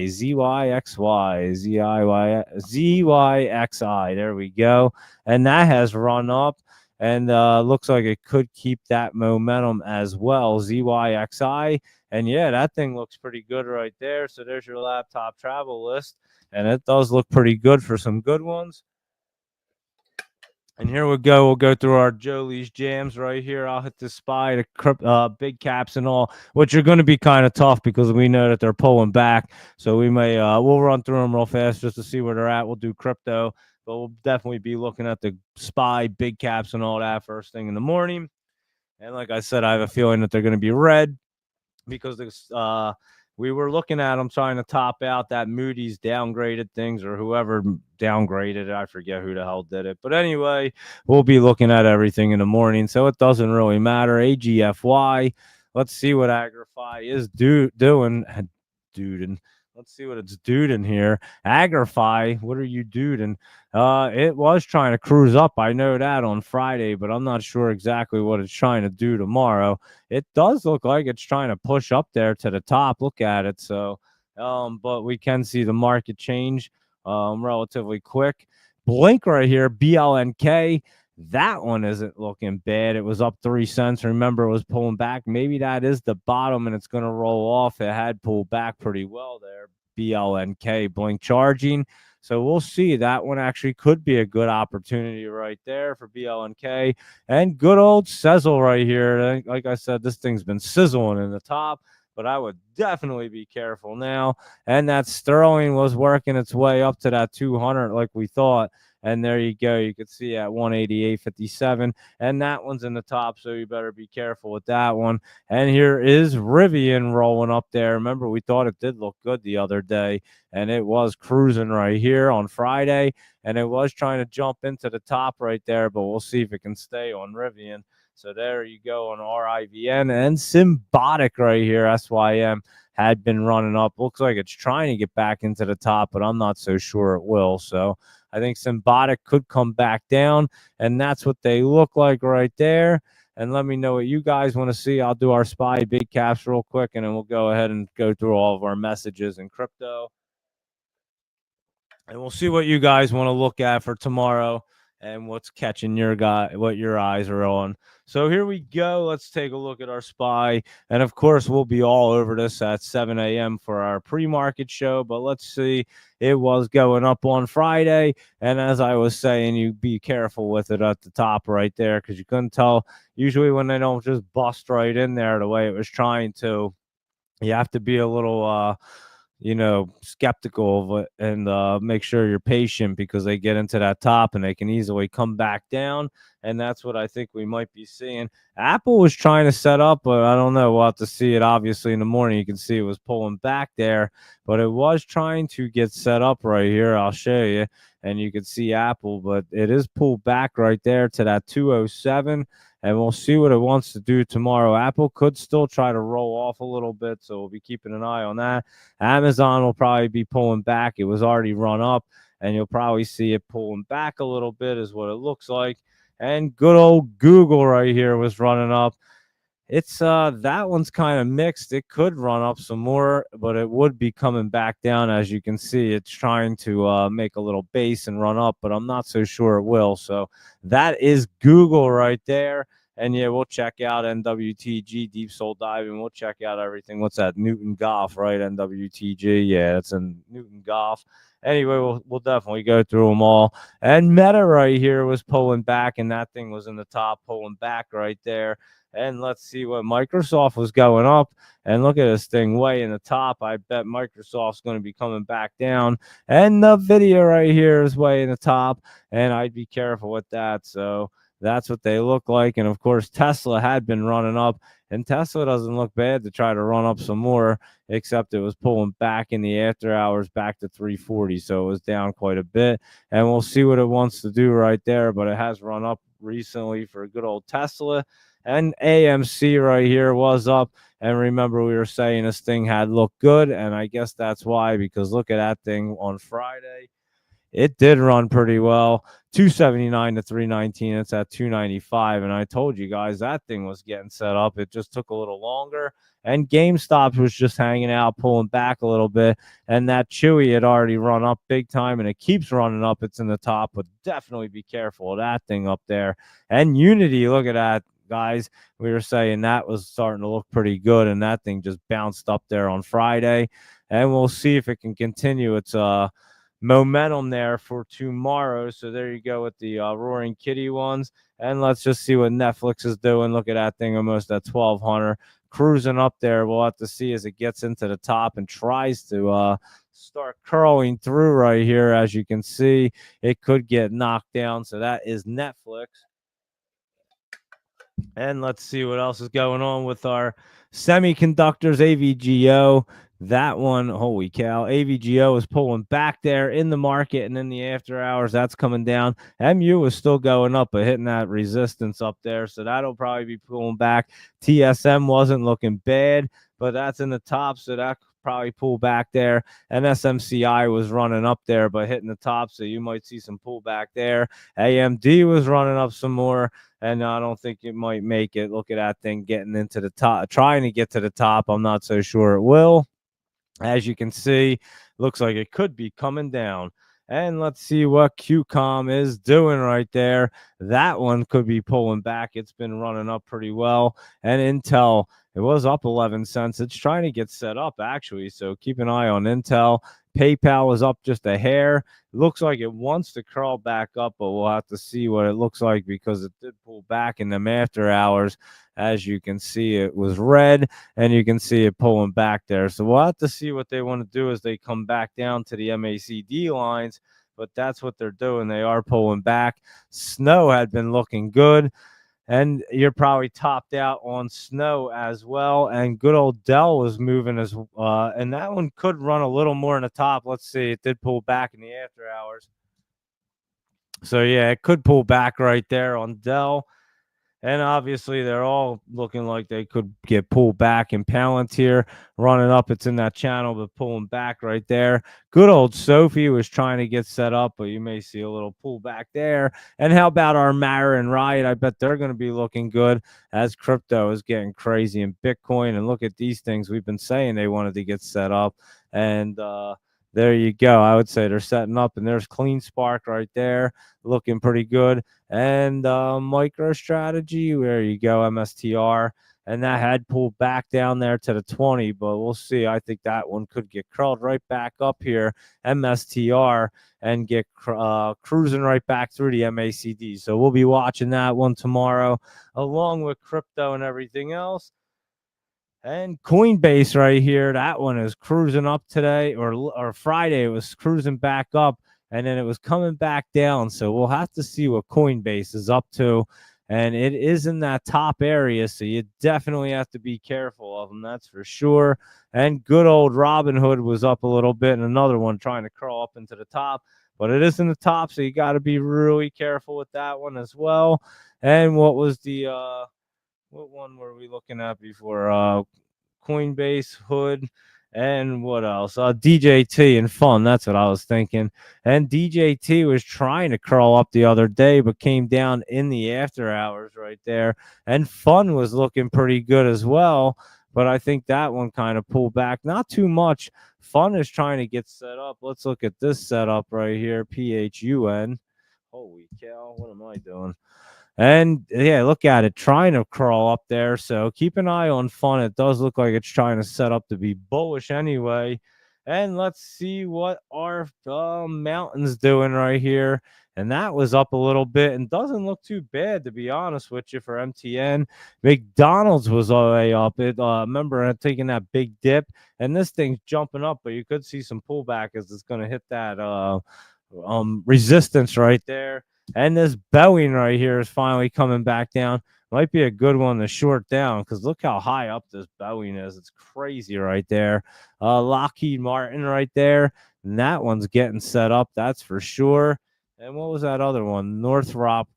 [SPEAKER 1] ZYXY, ZYXI. There we go. And that has run up and looks like it could keep that momentum as well. ZYXI. And yeah, that thing looks pretty good right there. So there's your laptop travel list. And it does look pretty good for some good ones. And here we go. We'll go through our Jolie's jams right here. I'll hit the SPY, the big caps and all, which are going to be kind of tough because we know that they're pulling back. So we may we'll run through them real fast just to see where they're at. We'll do crypto, but we'll definitely be looking at the SPY, big caps and all that first thing in the morning. And like I said, I have a feeling that they're going to be red because we were looking at them trying to top out that Moody's downgraded things or whoever downgraded it. I forget who the hell did it. But anyway, we'll be looking at everything in the morning, so it doesn't really matter. AGFY. Let's see what Agrify is doing. Duding. Let's see what it's duding here. Agrify, what are you duding? It was trying to cruise up. I know that on Friday, but I'm not sure exactly what it's trying to do tomorrow. It does look like it's trying to push up there to the top. Look at it. So but we can see the market change relatively quick. Blink right here, BLNK. That one isn't looking bad. It was up 3 cents. Remember, it was pulling back. Maybe that is the bottom and it's going to roll off. It had pulled back pretty well there. BLNK, Blink charging. So we'll see. That one actually could be a good opportunity right there for BLNK. And good old Sezzle right here. Like I said, this thing's been sizzling in the top, but I would definitely be careful now. And that Sterling was working its way up to that 200 like we thought. And there you go. You could see at 188.57. And that one's in the top, so you better be careful with that one. And here is Rivian rolling up there. Remember, we thought it did look good the other day, and it was cruising right here on Friday, and it was trying to jump into the top right there, but we'll see if it can stay on Rivian. So there you go on RIVN. And Symbotic right here, SYM, had been running up. Looks like it's trying to get back into the top, but I'm not so sure it will. So I think Symbotic could come back down, and that's what they look like right there. And let me know what you guys want to see. I'll do our SPY big caps real quick, and then we'll go ahead and go through all of our messages in crypto. And we'll see what you guys want to look at for tomorrow and what's catching what your eyes are on. So here we go. Let's take a look at our SPY. And of course, we'll be all over this at 7 a.m. for our pre-market show. But let's see. It was going up on Friday. And as I was saying, you be careful with it at the top right there, because you couldn't tell. Usually when they don't just bust right in there the way it was trying to, you have to be a little skeptical of it, and make sure you're patient, because they get into that top and they can easily come back down. And that's what I think we might be seeing. Apple was trying to set up, but I don't know. We'll have to see it. Obviously, in the morning, you can see it was pulling back there, but it was trying to get set up right here. I'll show you. And you can see Apple, but it is pulled back right there to that 207. And we'll see what it wants to do tomorrow. Apple could still try to roll off a little bit, so we'll be keeping an eye on that. Amazon will probably be pulling back. It was already run up, and you'll probably see it pulling back a little bit is what it looks like. And good old Google right here was running up. It's that one's kind of mixed. It could run up some more, but it would be coming back down. As you can see, it's trying to make a little base and run up, but I'm not so sure it will. So that is Google right there. And yeah, we'll check out NWTG, Deep Soul Diving. We'll check out everything. What's that? Newton Golf, right? NWTG. Yeah, it's in Newton Golf. Anyway, we'll definitely go through them all. And Meta right here was pulling back, and that thing was in the top, pulling back right there. And let's see what Microsoft was going up. And look at this thing way in the top. I bet Microsoft's going to be coming back down. And the video right here is way in the top. And I'd be careful with that. So that's what they look like. And of course, Tesla had been running up. And Tesla doesn't look bad to try to run up some more, except it was pulling back in the after hours back to 340. So it was down quite a bit. And we'll see what it wants to do right there. But it has run up recently for a good old Tesla. And AMC right here was up. And remember, we were saying this thing had looked good. And I guess that's why, because look at that thing on Friday. It did run pretty well. 279 to 319. It's at 295. And I told you guys that thing was getting set up. It just took a little longer. And GameStop was just hanging out, pulling back a little bit. And that Chewy had already run up big time, and it keeps running up. It's in the top, but definitely be careful of that thing up there. And Unity, look at that, guys. We were saying that was starting to look pretty good, and that thing just bounced up there on Friday. And we'll see if it can continue its momentum there for tomorrow. So there you go with the Roaring Kitty ones. And let's just see what Netflix is doing. Look at that thing, almost at 1200, cruising up there. We'll have to see as it gets into the top and tries to start curling through right here. As you can see, it could get knocked down. So that is Netflix. And let's see what else is going on with our semiconductors. AVGO, that one, holy cow, AVGO is pulling back there in the market, and in the after hours, that's coming down. MU is still going up, but hitting that resistance up there, so that'll probably be pulling back. TSM wasn't looking bad, but that's in the top, so that probably pull back there. And SMCI was running up there, but hitting the top, so you might see some pullback there. AMD was running up some more, and I don't think it might make it. Look at that thing getting into the top, trying to get to the top. I'm not so sure it will. As you can see, looks like it could be coming down. And let's see what QCOM is doing right there. That one could be pulling back. It's been running up pretty well. And Intel, it was up 11 cents. It's trying to get set up, actually. So keep an eye on Intel. PayPal is up just a hair. It looks like it wants to crawl back up, but we'll have to see what it looks like because it did pull back in them after hours. As you can see, it was red, and you can see it pulling back there. So we'll have to see what they want to do as they come back down to the MACD lines, but that's what they're doing. They are pulling back. Snow had been looking good, and you're probably topped out on Snow as well. And good old Dell was moving and that one could run a little more in the top. Let's see. It did pull back in the after hours. So yeah, it could pull back right there on Dell. And obviously, they're all looking like they could get pulled back. And Palantir running up, it's in that channel, but pulling back right there. Good old Sophie was trying to get set up, but you may see a little pullback there. And how about our Mara and Riot? I bet they're going to be looking good as crypto is getting crazy in Bitcoin. And look at these things we've been saying they wanted to get set up. And there you go. I would say they're setting up, and there's Clean Spark right there, looking pretty good. And MicroStrategy, there you go, MSTR, and that had pulled back down there to the 20, but we'll see. I think that one could get curled right back up here, MSTR, and get cruising right back through the MACD. So we'll be watching that one tomorrow, along with crypto and everything else. And Coinbase right here, that one is cruising up today, or Friday, it was cruising back up, and then it was coming back down. So we'll have to see what Coinbase is up to. And it is in that top area, so you definitely have to be careful of them, that's for sure. And good old Robinhood was up a little bit, and another one trying to crawl up into the top. But it is in the top, so you got to be really careful with that one as well. And what was the what one were we looking at before? Coinbase, Hood, and what else? DJT and Fun. That's what I was thinking. And DJT was trying to crawl up the other day, but came down in the after hours right there. And Fun was looking pretty good as well, but I think that one kind of pulled back. Not too much. Fun is trying to get set up. Let's look at this setup right here. PHUN. Holy cow! What am I doing? And yeah, look at it, trying to crawl up there. So keep an eye on Fun. It does look like it's trying to set up to be bullish anyway. And let's see what our mountain's doing right here. And that was up a little bit and doesn't look too bad, to be honest with you, for MTN. McDonald's was all the way up. It remember taking that big dip, and this thing's jumping up, but you could see some pullback as it's going to hit that resistance right there. And this Boeing right here is finally coming back down. Might be a good one to short down because look how high up this Boeing is. It's crazy right there. Lockheed Martin right there. And that one's getting set up, that's for sure. And what was that other one? Northrop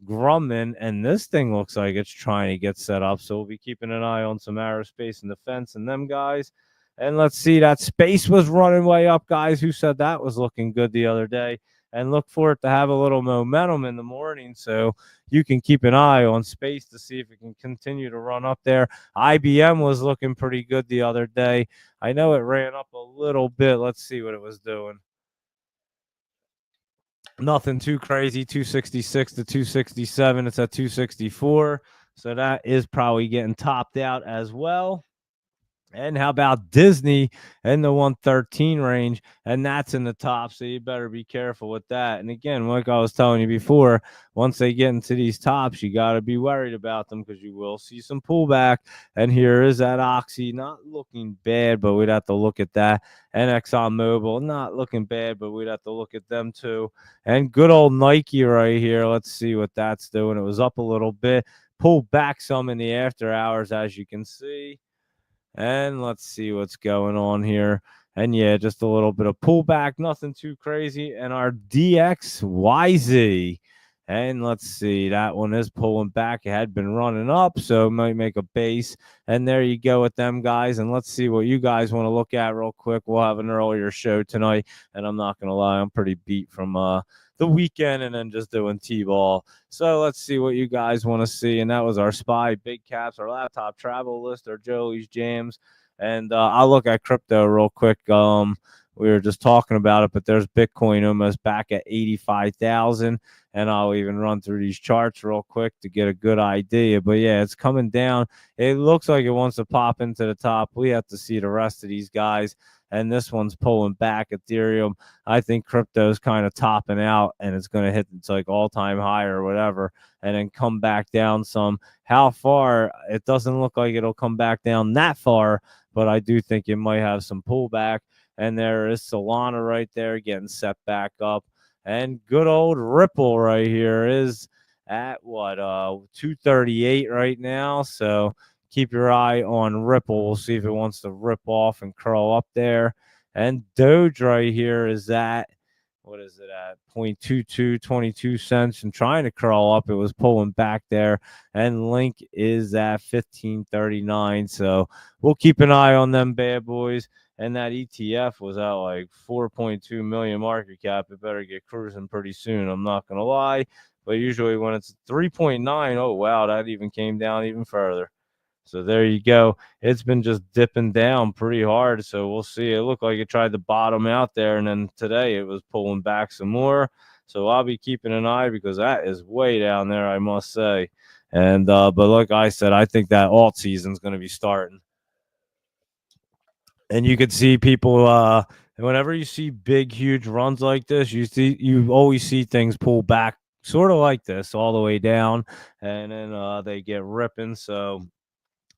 [SPEAKER 1] Grumman. And this thing looks like it's trying to get set up. So we'll be keeping an eye on some aerospace and defense and them guys. And let's see, that space was running way up, guys. Who said that was looking good the other day? And look for it to have a little momentum in the morning. So you can keep an eye on space to see if it can continue to run up there. IBM was looking pretty good the other day. I know it ran up a little bit. Let's see what it was doing. Nothing too crazy, 266 to 267. It's at 264. So that is probably getting topped out as well. And how about Disney in the 113 range? And that's in the top, so you better be careful with that. And again, like I was telling you before, once they get into these tops, you got to be worried about them because you will see some pullback. And here is that Oxy, not looking bad, but we'd have to look at that. And ExxonMobil, not looking bad, but we'd have to look at them too. And good old Nike right here. Let's see what that's doing. It was up a little bit, pulled back some in the after hours, as you can see. And let's see what's going on here. And yeah, just a little bit of pullback, nothing too crazy. And our DXYZ. And let's see, that one is pulling back. It had been running up, so it might make a base. And there you go with them guys. And let's see what you guys want to look at real quick. We'll have an earlier show tonight. And I'm not going to lie, I'm pretty beat from the weekend and then just doing T-ball. So let's see what you guys want to see. And that was our SPY, big caps, our laptop travel list, our Joey's jams. And I'll look at crypto real quick. We were just talking about it, but there's Bitcoin almost back at 85,000. And I'll even run through these charts real quick to get a good idea. But yeah, it's coming down. It looks like it wants to pop into the top. We have to see the rest of these guys. And this one's pulling back. Ethereum, I think crypto is kind of topping out, and it's going to hit its like all-time high or whatever, and then come back down some. How far? It doesn't look like it'll come back down that far, but I do think it might have some pullback. And there is Solana right there getting set back up. And good old Ripple right here is at what 238 right now. So keep your eye on Ripple. We'll see if it wants to rip off and curl up there. And Doge right here is at what is it at 0.2222 cents and trying to curl up. It was pulling back there. And Link is at 1539. So we'll keep an eye on them bad boys. And that ETF was at like 4.2 million market cap. It better get cruising pretty soon. I'm not going to lie. But usually when it's 3.9, oh, wow, that even came down even further. So there you go. It's been just dipping down pretty hard. So we'll see. It looked like it tried to bottom out there. And then today it was pulling back some more. So I'll be keeping an eye because that is way down there, I must say. And but like I said, I think that alt season's going to be starting. And you could see people whenever you see big huge runs like this, you always see things pull back sort of like this all the way down, and then they get ripping. So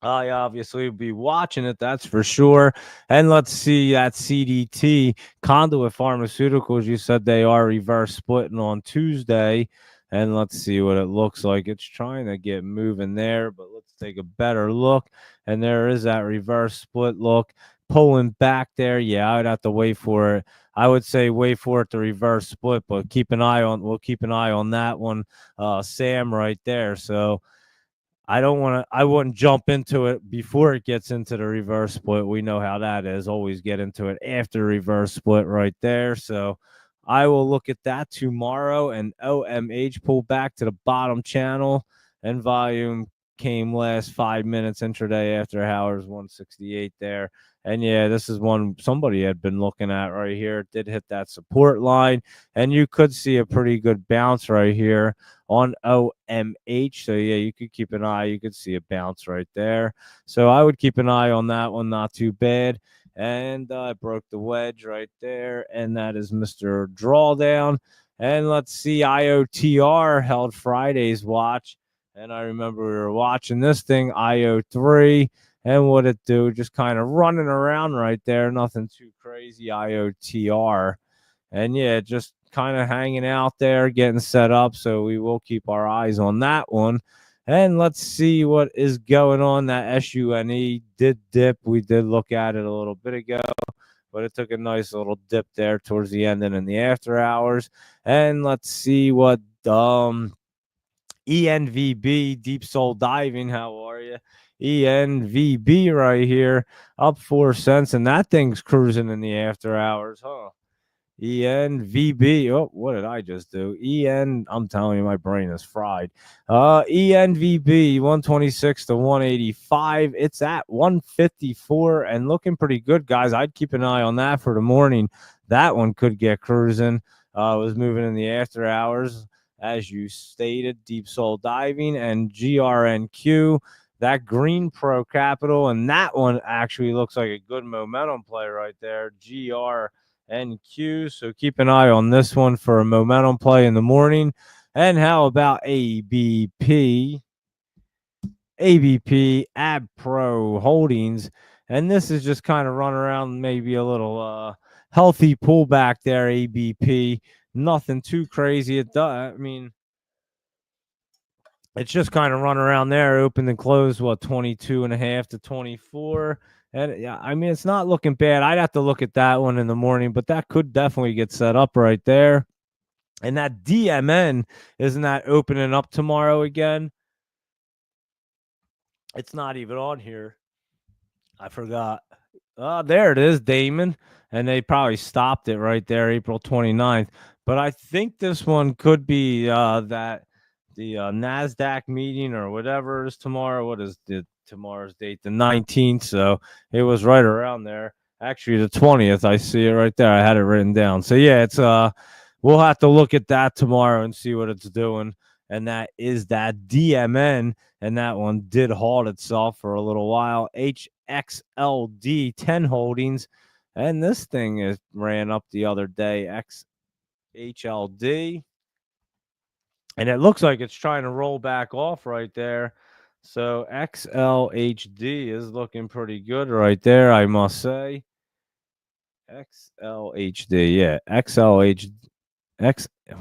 [SPEAKER 1] I obviously will be watching it, that's for sure. And let's see that CDT Conduit Pharmaceuticals. You said they are reverse splitting on Tuesday. And let's see what it looks like. It's trying to get moving there, but let's take a better look. And there is that reverse split look pulling back there. Yeah, I'd have to wait for it. I would say wait for it to reverse split, but we'll keep an eye on that one. Sam right there. So I wouldn't jump into it before it gets into the reverse split. We know how that is. Always get into it after reverse split right there. So I will look at that tomorrow. And OMH pulled back to the bottom channel, and volume came last 5 minutes intraday after Howard's 168 there. And yeah, this is one somebody had been looking at right here. It did hit that support line, and you could see a pretty good bounce right here on OMH. So yeah, you could keep an eye. You could see a bounce right there. So I would keep an eye on that one. Not too bad. And I broke the wedge right there. And that is Mr. Drawdown. And let's see, IOTR held Friday's watch. And I remember we were watching this thing, IO3. And what it do, just kind of running around right there. Nothing too crazy, IOTR. And yeah, just kind of hanging out there, getting set up. So we will keep our eyes on that one. And let's see what is going on. That SUNE did dip. We did look at it a little bit ago, but it took a nice little dip there towards the end and in the after hours. And let's see what ENVB, Deep Soul Diving. How are you? ENVB right here, up 4 cents, and that thing's cruising in the after hours, huh? ENVB. Oh, what did I just do? I'm telling you, my brain is fried. ENVB 126 to 185. It's at 154 and looking pretty good, guys. I'd keep an eye on that for the morning. That one could get cruising. Was moving in the after hours, as you stated. Deep Soul Diving and GRNQ. That Green Pro Capital, and that one actually looks like a good momentum play right there. GRNQ. So keep an eye on this one for a momentum play in the morning. And how about ABP? ABP Ab Pro Holdings. And this is just kind of run around, maybe a little healthy pullback there, ABP. Nothing too crazy. It does. I mean, it's just kind of run around there, open and close, 22.5 to 24. And yeah, I mean, it's not looking bad. I'd have to look at that one in the morning, but that could definitely get set up right there. And that DMN, isn't that opening up tomorrow again? It's not even on here. I forgot. There it is, Damon. And they probably stopped it right there, April 29th. But I think this one could be the NASDAQ meeting or whatever is tomorrow. What is the tomorrow's date, the 19th. So it was right around there. Actually, the 20th. I see it right there. I had it written down. So yeah, it's we'll have to look at that tomorrow and see what it's doing. And that is that DMN, and that one did halt itself for a little while. HXLD 10 holdings, and this thing is ran up the other day. XHLD, and it looks like it's trying to roll back off right there. So XLHD is looking pretty good right there, I must say. XLHD, yeah, XLHD.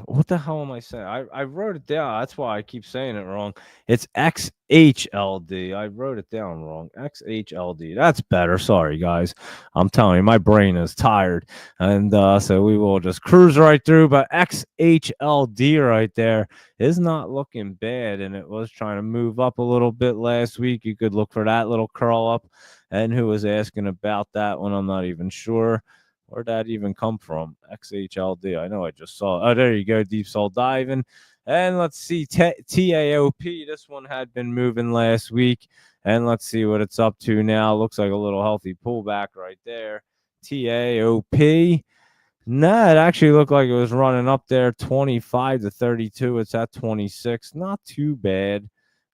[SPEAKER 1] What the hell am I saying? I wrote it down. That's why I keep saying it wrong. It's XHLD. I wrote it down wrong. XHLD. That's better. Sorry, guys. I'm telling you, my brain is tired. And so we will just cruise right through. But XHLD right there is not looking bad. And it was trying to move up a little bit last week. You could look for that little curl up. And who was asking about that one? I'm not even sure. Where'd that even come from? XHLD. I know I just saw. Oh, there you go. Deep Soul Diving. And let's see. TAOP. This one had been moving last week. And let's see what it's up to now. Looks like a little healthy pullback right there. TAOP. Nah, it actually looked like it was running up there 25 to 32. It's at 26. Not too bad.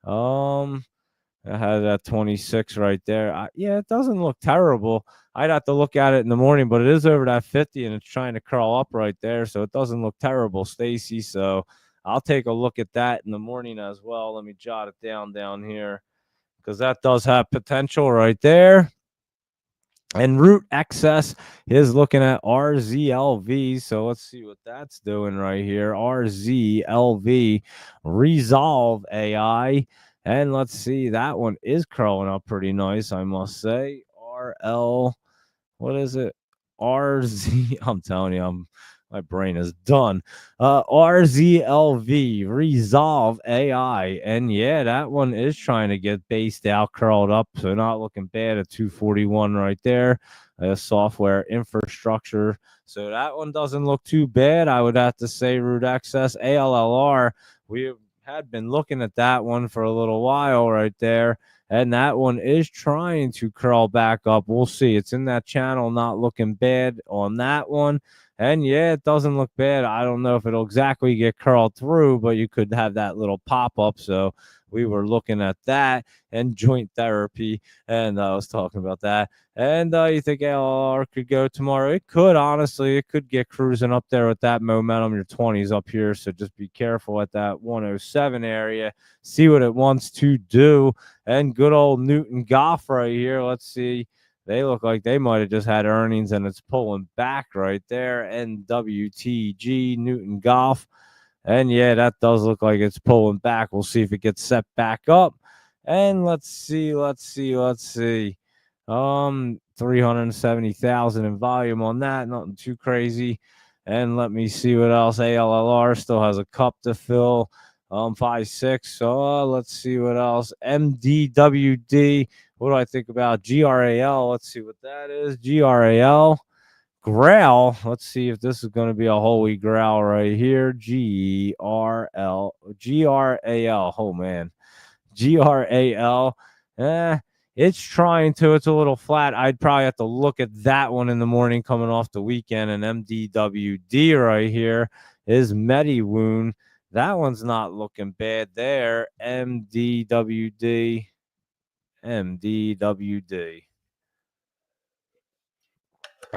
[SPEAKER 1] I had that 26 right there. Yeah, it doesn't look terrible. I'd have to look at it in the morning, but it is over that 50 and it's trying to curl up right there. So it doesn't look terrible, Stacy. So I'll take a look at that in the morning as well. Let me jot it down here because that does have potential right there. And Root XS is looking at RZLV. So let's see what that's doing right here. RZLV, Resolve AI. And let's see, that one is curling up pretty nice, I must say. RL, what is it? RZ, I'm telling you, my brain is done. RZLV, Resolve AI. And yeah, that one is trying to get based out, curled up. So not looking bad at 241 right there. Software infrastructure. So that one doesn't look too bad. I would have to say Root XS, ALLR. We had been looking at that one for a little while right there. And that one is trying to curl back up. We'll see. It's in that channel, not looking bad on that one. And yeah, it doesn't look bad. I don't know if it'll exactly get curled through, but you could have that little pop up. So we were looking at that and joint therapy. And I was talking about that. And you think LR could go tomorrow? It could, honestly. It could get cruising up there with that momentum. Your 20s up here. So just be careful at that 107 area. See what it wants to do. And good old Newton Goff right here. Let's see. They look like they might have just had earnings and it's pulling back right there. NWTG, Newton Goff. And yeah, that does look like it's pulling back. We'll see if it gets set back up. And let's see. 370,000 in volume on that. Nothing too crazy. And let me see what else. ALLR still has a cup to fill. 5.6. So let's see what else. MDWD. What do I think about GRAL? Let's see what that is. GRAL. Grail. Let's see if this is going to be a holy grail right here. GRAL. Oh man. GRAL. It's trying to. It's a little flat. I'd probably have to look at that one in the morning coming off the weekend. And MDWD right here is MediWound. That one's not looking bad there. MDWD. I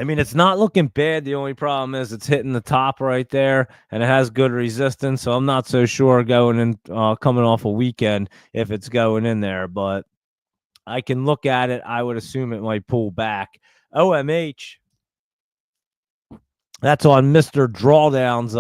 [SPEAKER 1] mean, it's not looking bad. The only problem is it's hitting the top right there, and it has good resistance. So I'm not so sure going in, coming off a weekend, if it's going in there. But I can look at it. I would assume it might pull back. OMH. That's on Mr. Drawdown's.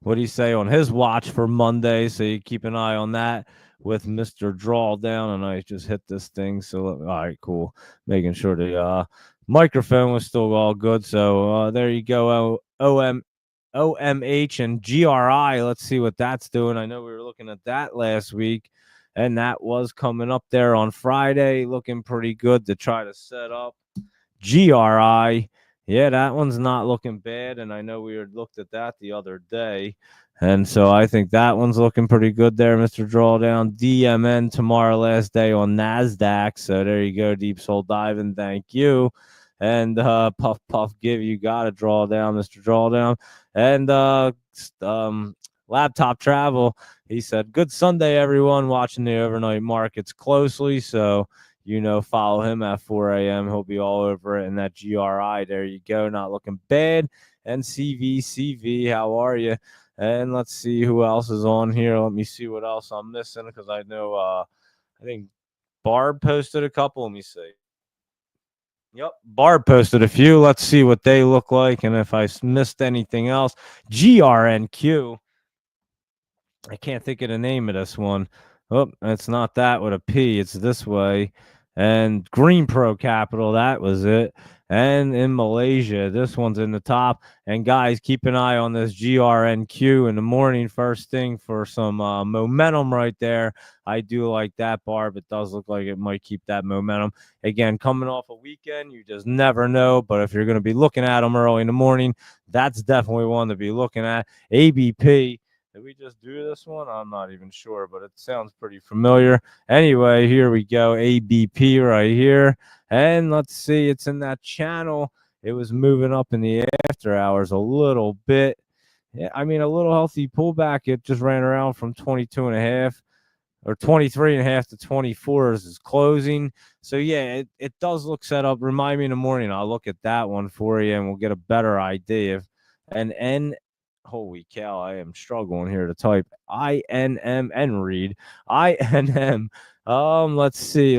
[SPEAKER 1] What do you say on his watch for Monday? So you keep an eye on that with Mr. Drawdown. And I just hit this thing. So all right, cool. Making sure the microphone was still all good. So there you go. OMH and GRI. Let's see what that's doing. I know we were looking at that last week, and that was coming up there on Friday, looking pretty good to try to set up GRI. Yeah, that one's not looking bad, and I know we had looked at that the other day, and so I think that one's looking pretty good there, Mr. Drawdown. DMN tomorrow, last day on Nasdaq. So there you go, Deep Soul Diving. Thank you, and Puff Puff Give, you got a drawdown, Mr. Drawdown, and Laptop Travel. He said, "Good Sunday, everyone, watching the overnight markets closely." So follow him at 4 a.m. He'll be all over it in that GRI. There you go. Not looking bad. And CV, how are you? And let's see who else is on here. Let me see what else I'm missing because I know I think Barb posted a couple. Let me see. Yep, Barb posted a few. Let's see what they look like. And if I missed anything else, GRNQ. I can't think of the name of this one. Oh, it's not that with a P. It's this way. And Green Pro Capital, that was it. And in Malaysia, this one's in the top. And guys, keep an eye on this GRNQ in the morning, first thing, for some momentum right there. I do like that, Barb. It does look like it might keep that momentum. Again, coming off a weekend, you just never know. But if you're going to be looking at them early in the morning, that's definitely one to be looking at. ABP. Did we just do this one? I'm not even sure, but it sounds pretty familiar. Anyway, here we go. ABP right here. And let's see, it's in that channel. It was moving up in the after hours a little bit. Yeah, I mean, a little healthy pullback. It just ran around from 22.5 or 23.5 to 24 as it's closing. So, yeah, it does look set up. Remind me in the morning. I'll look at that one for you, and we'll get a better idea. And holy cow, I am struggling here to type INM and read INM. Let's see.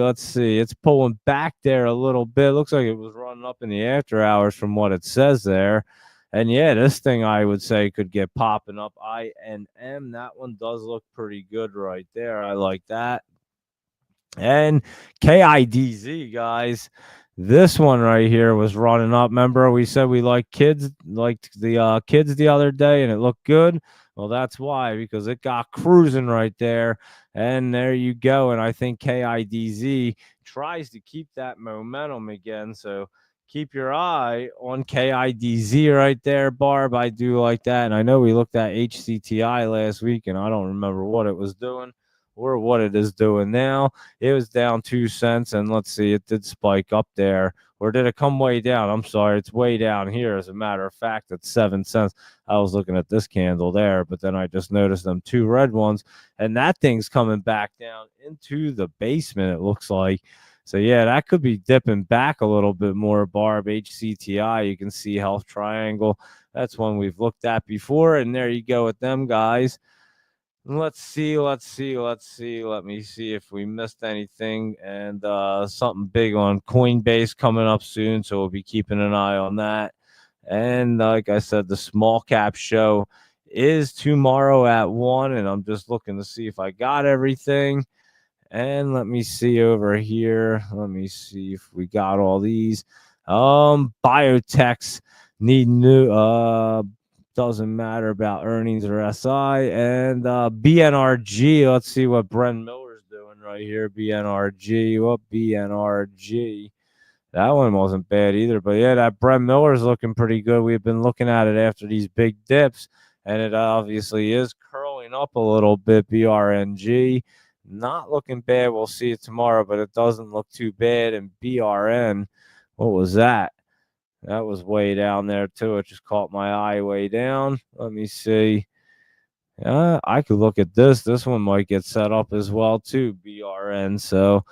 [SPEAKER 1] It's pulling back there a little bit. Looks like it was running up in the after hours from what it says there. And yeah, this thing I would say could get popping up. INM, that one does look pretty good right there. I like that. And KIDZ, guys. This one right here was running up. Remember, we said we liked the kids the other day, and it looked good. Well, that's why, because it got cruising right there. And there you go. And I think KIDZ tries to keep that momentum again. So keep your eye on KIDZ right there, Barb. I do like that. And I know we looked at HCTI last week, and I don't remember what it was doing or what it is doing now. It was down 2 cents, and let's see, it did spike up there. Or did it come way down? I'm sorry, it's way down here. As a matter of fact, it's 7 cents. I was looking at this candle there, but then I just noticed them two red ones, and that thing's coming back down into the basement, it looks like. So, yeah, that could be dipping back a little bit more. Barb, HCTI, you can see Health Triangle. That's one we've looked at before, and there you go with them, guys. Let's see. Let me see if we missed anything. And something big on Coinbase coming up soon, so we'll be keeping an eye on that. And like I said, the small cap show is tomorrow at 1, and I'm just looking to see if I got everything. And let me see over here. Let me see if we got all these. Biotechs need new doesn't matter about earnings or SI. And BNRG, let's see what Bren Miller's doing right here. BNRG, what BNRG? That one wasn't bad either. But yeah, that Bren Miller's looking pretty good. We've been looking at it after these big dips, and it obviously is curling up a little bit. BRNG, not looking bad. We'll see it tomorrow, but it doesn't look too bad. And BRN, what was that? That was way down there too. It just caught my eye way down. Let me see. I could look at this. This one might get set up as well too. BRN. So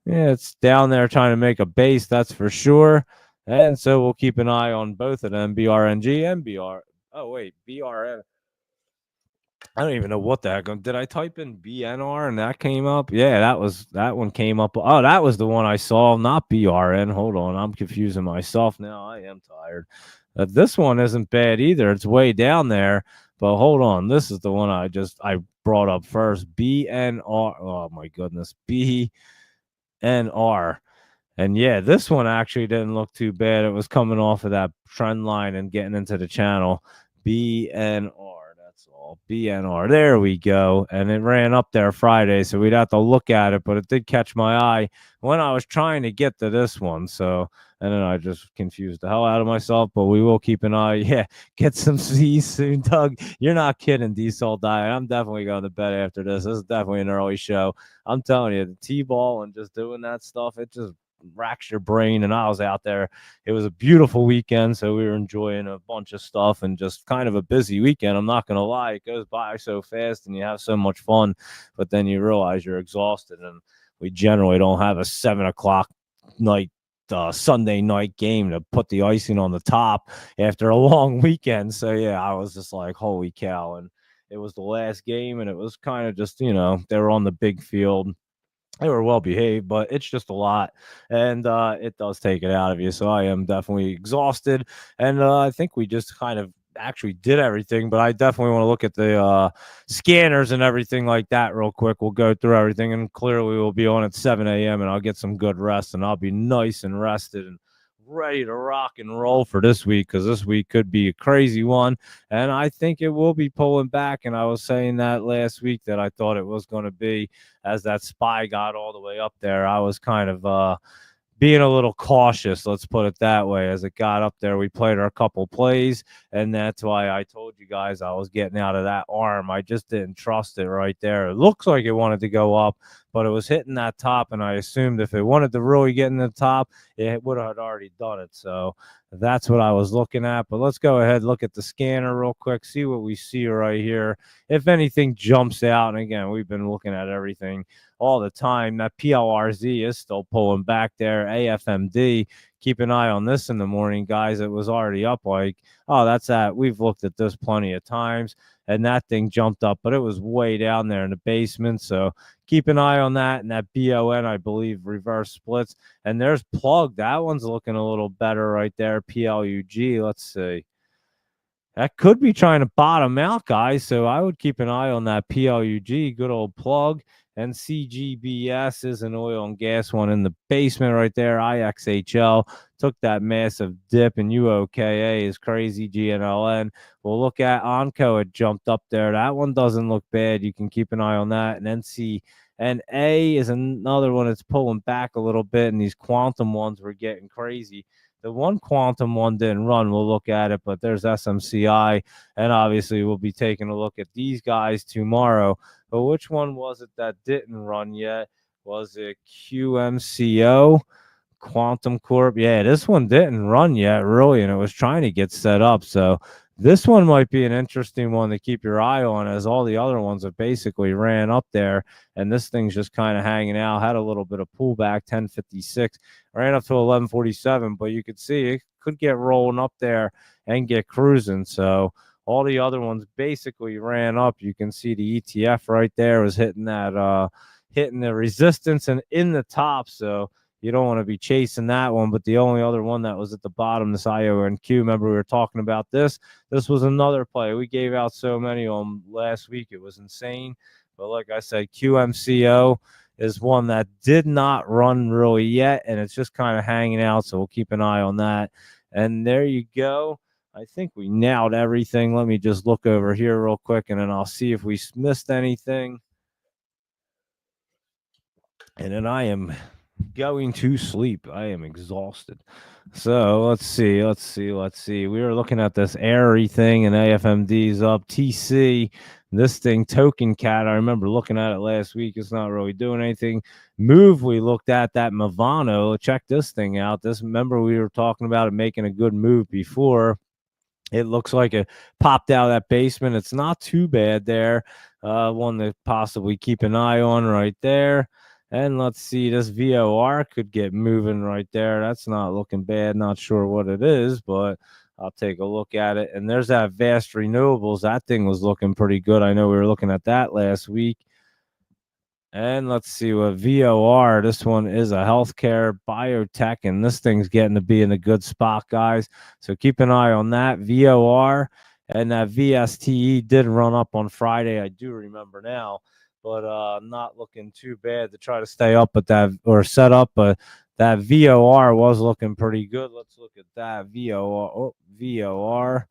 [SPEAKER 1] yeah, it's down there trying to make a base. That's for sure. And so we'll keep an eye on both of them. BRNG and BR. Oh wait, BRN. I don't even know what the heck. Did I type in BNR and that came up? Yeah, that one came up. Oh, that was the one I saw, not BRN. Hold on, I'm confusing myself now. I am tired. This one isn't bad either. It's way down there. But hold on, this is the one I brought up first. BNR. Oh my goodness, BNR. And yeah, this one actually didn't look too bad. It was coming off of that trend line and getting into the channel. BNR. That's all. ball, BNR. There we go. And it ran up there Friday, so we'd have to look at it, but it did catch my eye when I was trying to get to this one. So, and then I just confused the hell out of myself, but we will keep an eye. Yeah, get some C's soon, Doug. You're not kidding, Diesel Diet. I'm definitely going to bed after this. This is definitely an early show. I'm telling you, the T-ball and just doing that stuff, it just racks your brain. And I was out there. It was a beautiful weekend, so we were enjoying a bunch of stuff and just kind of a busy weekend. I'm not going to lie. It goes by so fast and you have so much fun, but then you realize you're exhausted, and we generally don't have a 7 o'clock night Sunday night game to put the icing on the top after a long weekend. So yeah, I was just like, holy cow. And it was the last game, and it was kind of just, they were on the big field. They were well behaved, but it's just a lot, and it does take it out of you. So I am definitely exhausted, and I think we just kind of actually did everything. But I definitely want to look at the scanners and everything like that real quick. We'll go through everything, and clearly we'll be on at 7 a.m. and I'll get some good rest, and I'll be nice and rested and ready to rock and roll for this week, because this week could be a crazy one, and I think it will be pulling back. And I was saying that last week that I thought it was going to be, as that SPY got all the way up there. I was kind of being a little cautious, let's put it that way. As it got up there, we played our couple plays, and that's why I told you guys I was getting out of that arm. I just didn't trust it right there. It looks like it wanted to go up, but it was hitting that top, and I assumed if it wanted to really get in the top, it would have already done it. So that's what I was looking at. But let's go ahead, look at the scanner real quick, see what we see right here. If anything jumps out, and again, we've been looking at everything all the time. That PLRZ is still pulling back there. AFMD, keep an eye on this in the morning, guys. It was already up like, oh, that's that. We've looked at this plenty of times, and that thing jumped up, but it was way down there in the basement. So keep an eye on that. And that BON, I believe, reverse splits. And there's plug. That one's looking a little better right there. PLUG. Let's see. That could be trying to bottom out, guys. So I would keep an eye on that PLUG, good old plug. And CGBS is an oil and gas one in the basement right there. IXHL took that massive dip, and UOKA is crazy. GNLN. We'll look at Onco. It jumped up there. That one doesn't look bad. You can keep an eye on that. And NC and A is another one that's pulling back a little bit, and these quantum ones were getting crazy. The one quantum one didn't run. We'll look at it, but there's SMCI, and obviously we'll be taking a look at these guys tomorrow. But which one was it that didn't run yet? Was it QMCO? Quantum Corp? Yeah, this one didn't run yet, really, and it was trying to get set up. So this one might be an interesting one to keep your eye on, as all the other ones have basically ran up there, and this thing's just kind of hanging out. Had a little bit of pullback, 1056, ran up to 1147, but you could see it could get rolling up there and get cruising. So all the other ones basically ran up. You can see the ETF right there was hitting that hitting the resistance and in the top. So you don't want to be chasing that one. But the only other one that was at the bottom, this IONQ, remember we were talking about this. This was another play. We gave out so many of them last week. It was insane. But like I said, QMCO is one that did not run really yet, and it's just kind of hanging out. So we'll keep an eye on that. And there you go. I think we nailed everything. Let me just look over here real quick, and then I'll see if we missed anything. And then I am going to sleep. I am exhausted. So let's see. We were looking at this airy thing, and AFMD's up. TC, this thing, Token Cat. I remember looking at it last week. It's not really doing anything. Move, we looked at that Movano. Check this thing out. Remember we were talking about it making a good move before. It looks like it popped out of that basement. It's not too bad there. One to possibly keep an eye on right there. And let's see, this VOR could get moving right there. That's not looking bad. Not sure what it is, but I'll take a look at it. And there's that Vast Renewables. That thing was looking pretty good. I know we were looking at that last week. And let's see what VOR. This one is a healthcare biotech, and this thing's getting to be in a good spot, guys. So keep an eye on that. VOR and that VSTE did run up on Friday. I do remember now, but not looking too bad to try to stay up at that or set up. But that VOR was looking pretty good. Let's look at that VOR. VOR.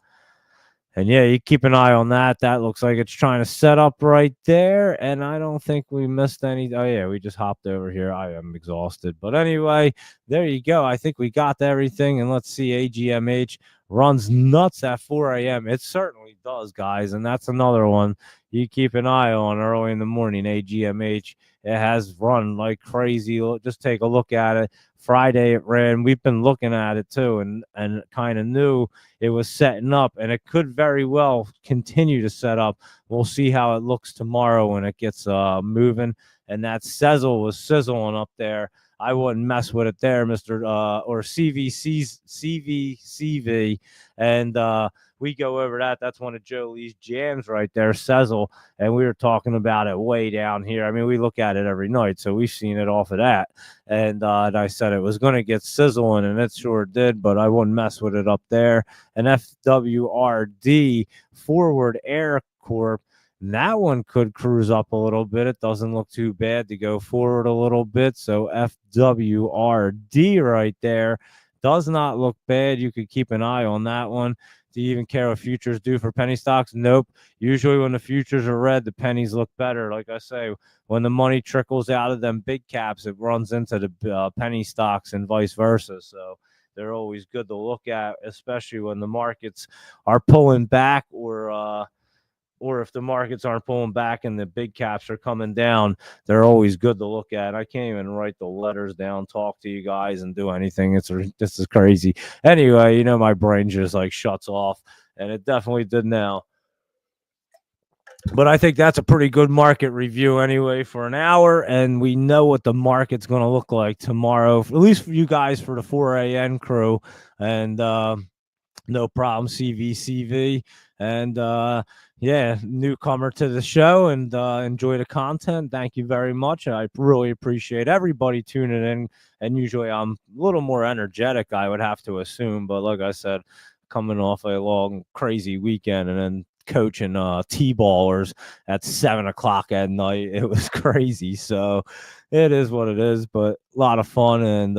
[SPEAKER 1] And yeah, you keep an eye on that. That looks like it's trying to set up right there. And I don't think we missed any. Oh, yeah, we just hopped over here. I am exhausted. But anyway, there you go. I think we got everything. And let's see, AGMH runs nuts at 4 a.m. It certainly does, guys. And that's another one you keep an eye on early in the morning. AGMH, it has run like crazy. Just take a look at it. Friday it ran. We've been looking at it too, and kind of knew it was setting up, and it could very well continue to set up. We'll see how it looks tomorrow when it gets moving. And that sizzle was sizzling up there. I wouldn't mess with it there, Mr. Or CVCV. And we go over that. That's one of Joe Lee's jams right there, sizzle. And we were talking about it way down here. I mean, we look at it every night, so we've seen it off of that. And I said it was going to get sizzling, and it sure did, but I wouldn't mess with it up there. And FWRD, Forward Air Corp, that one could cruise up a little bit. It doesn't look too bad to go forward a little bit. So FWRD right there does not look bad. You could keep an eye on that one. Do you even care what futures do for penny stocks? Nope. Usually when the futures are red, the pennies look better. Like I say, when the money trickles out of them big caps, it runs into the penny stocks and vice versa. So they're always good to look at, especially when the markets are pulling back, or if the markets aren't pulling back and the big caps are coming down. They're always good to look at. I can't even write the letters down, talk to you guys, and do anything. This is crazy. Anyway, my brain just like shuts off, and it definitely did now. But I think that's a pretty good market review anyway for an hour, and we know what the market's going to look like tomorrow, at least for you guys, for the 4 a.m. crew. And no problem, CVCV. And yeah, newcomer to the show, and enjoy the content. Thank you very much. I really appreciate everybody tuning in. And usually I'm a little more energetic, I would have to assume. But like I said, coming off a long, crazy weekend, and then coaching T-ballers at 7:00 at night. It was crazy. So it is what it is, but a lot of fun. And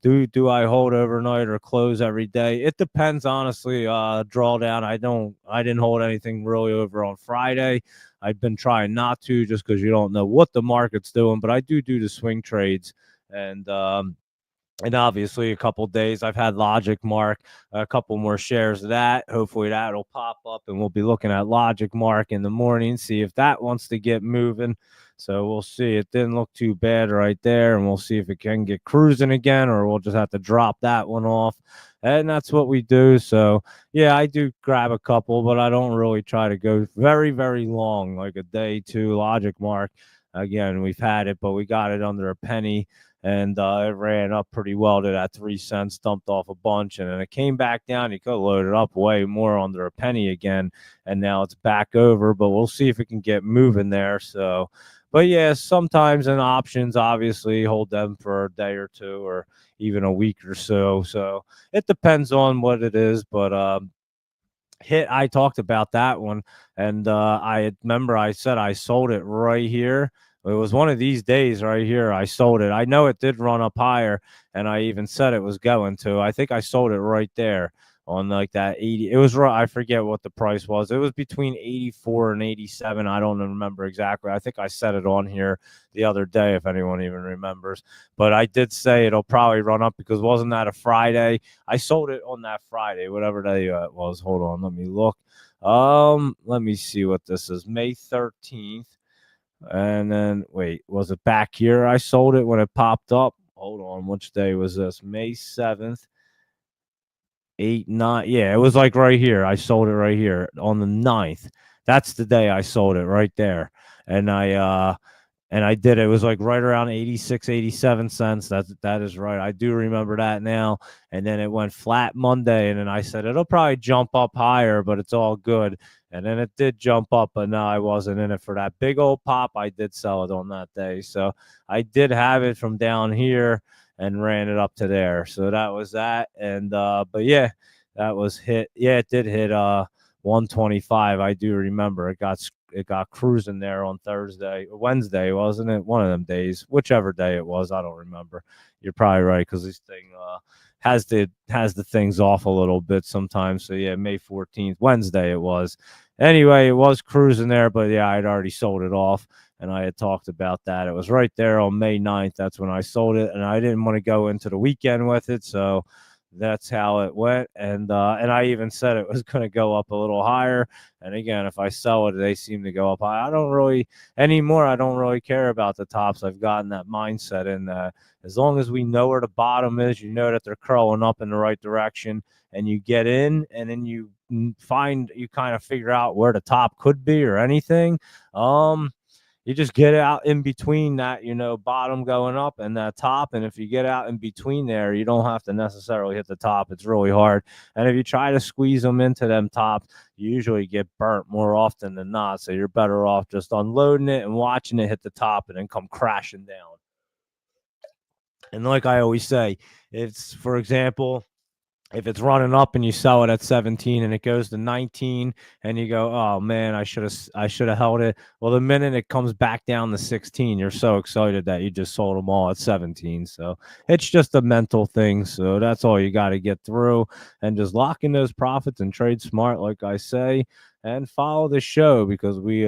[SPEAKER 1] do I hold overnight or close every day? It depends, honestly. Drawdown, I didn't hold anything really over on Friday. I've been trying not to, just because you don't know what the market's doing, but I do the swing trades. And obviously, a couple days I've had Logic Mark, a couple more shares of that. Hopefully that'll pop up, and we'll be looking at Logic Mark in the morning, see if that wants to get moving. So we'll see. It didn't look too bad right there, and we'll see if it can get cruising again, or we'll just have to drop that one off. And that's what we do. So yeah, I do grab a couple, but I don't really try to go very, very long, like a day, two. Logic Mark, again, we've had it, but we got it under a penny. And it ran up pretty well to that 3 cents, dumped off a bunch, and then it came back down. You could have loaded up way more under a penny again, and now it's back over, but we'll see if it can get moving there. So, but yeah, sometimes in options, obviously, hold them for a day or two, or even a week or so. So it depends on what it is, but HIT, I talked about that one, and I remember I said I sold it right here. It was one of these days right here. I sold it. I know it did run up higher, and I even said it was going to. I think I sold it right there on like that 80. It was right. I forget what the price was. It was between 84 and 87. I don't remember exactly. I think I said it on here the other day, if anyone even remembers. But I did say it'll probably run up, because wasn't that a Friday? I sold it on that Friday, whatever day it was. Hold on, let me look. Let me see what this is. May 13th. And then, wait, was it back here? I sold it when it popped up. Hold on, which day was this? May 7th, 8, 9. Yeah, it was like right here. I sold it right here on the 9th. That's the day I sold it right there. And I did. It was like right around 86, 87 cents. That is right. I do remember that now. And then it went flat Monday, and then I said it'll probably jump up higher, but it's all good. And then it did jump up, but no, I wasn't in it for that big old pop. I did sell it on that day. So I did have it from down here and ran it up to there. So that was that. And but yeah, that was HIT. Yeah, it did hit 125. I do remember it got cruising there on Wednesday, wasn't it? One of them days, whichever day it was, I don't remember. You're probably right, because this thing has the things off a little bit sometimes. So yeah, May 14th, Wednesday it was. Anyway, it was cruising there, but yeah, I'd already sold it off, and I had talked about that. It was right there on May 9th. That's when I sold it, and I didn't want to go into the weekend with it, so that's how it went. And I even said it was going to go up a little higher. And again, if I sell it, they seem to go up high. I don't really anymore. I don't really care about the tops. I've gotten that mindset in that as long as we know where the bottom is, you know that they're curling up in the right direction, and you get in, and then you kind of figure out where the top could be or anything. You just get out in between that, bottom going up and that top. And if you get out in between there, you don't have to necessarily hit the top. It's really hard. And if you try to squeeze them into them tops, you usually get burnt more often than not. So you're better off just unloading it and watching it hit the top and then come crashing down. And like I always say, it's, for example, if it's running up and you sell it at 17 and it goes to 19 and you go, oh man, I should have held it. Well, the minute it comes back down to 16, you're so excited that you just sold them all at 17. So it's just a mental thing. So that's all you got to get through, and just lock in those profits and trade smart, like I say, and follow the show, because we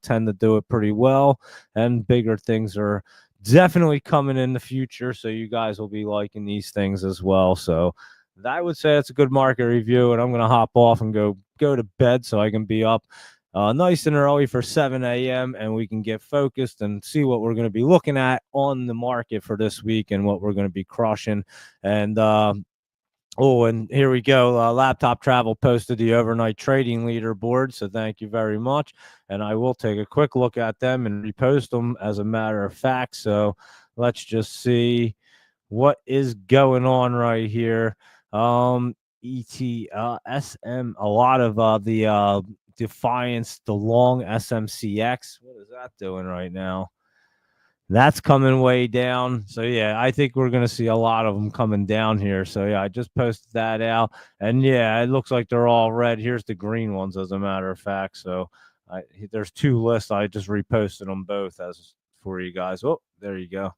[SPEAKER 1] tend to do it pretty well, and bigger things are definitely coming in the future. So you guys will be liking these things as well. So I would say it's a good market review, and I'm going to hop off and go to bed so I can be up nice and early for 7 a.m. and we can get focused and see what we're going to be looking at on the market for this week and what we're going to be crushing. And and here we go. Laptop Travel posted the overnight trading leaderboard, so thank you very much. And I will take a quick look at them and repost them as a matter of fact. So let's just see what is going on right here. SM, a lot of the Defiance, the long SMCX. What is that doing right now? That's coming way down. So yeah, I think we're gonna see a lot of them coming down here. So yeah, I just posted that out, and yeah, it looks like they're all red. Here's the green ones, as a matter of fact. So there's two lists. I just reposted them both as for you guys. Oh, there you go.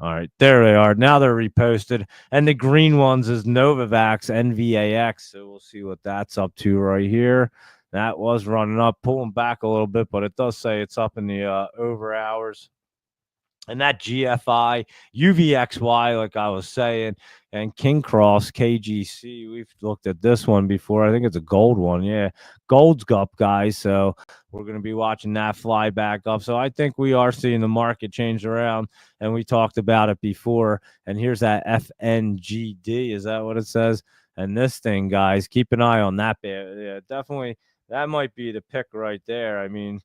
[SPEAKER 1] All right, there they are. Now they're reposted. And the green ones is Novavax, NVAX. So we'll see what that's up to right here. That was running up, pulling back a little bit, but it does say it's up in the over hours. And that GFI, UVXY, like I was saying, and King Cross, KGC. We've looked at this one before. I think it's a gold one. Yeah, gold's up, guys. So we're going to be watching that fly back up. So I think we are seeing the market change around, and we talked about it before. And here's that FNGD. Is that what it says? And this thing, guys, keep an eye on that. Yeah, definitely. That might be the pick right there. I mean,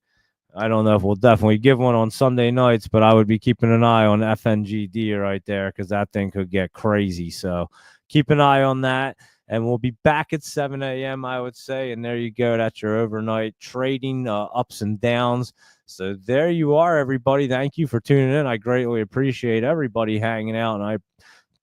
[SPEAKER 1] I don't know if we'll definitely give one on Sunday nights, but I would be keeping an eye on FNGD right there, because that thing could get crazy. So keep an eye on that. And we'll be back at 7 a.m., I would say. And there you go. That's your overnight trading ups and downs. So there you are, everybody. Thank you for tuning in. I greatly appreciate everybody hanging out. And I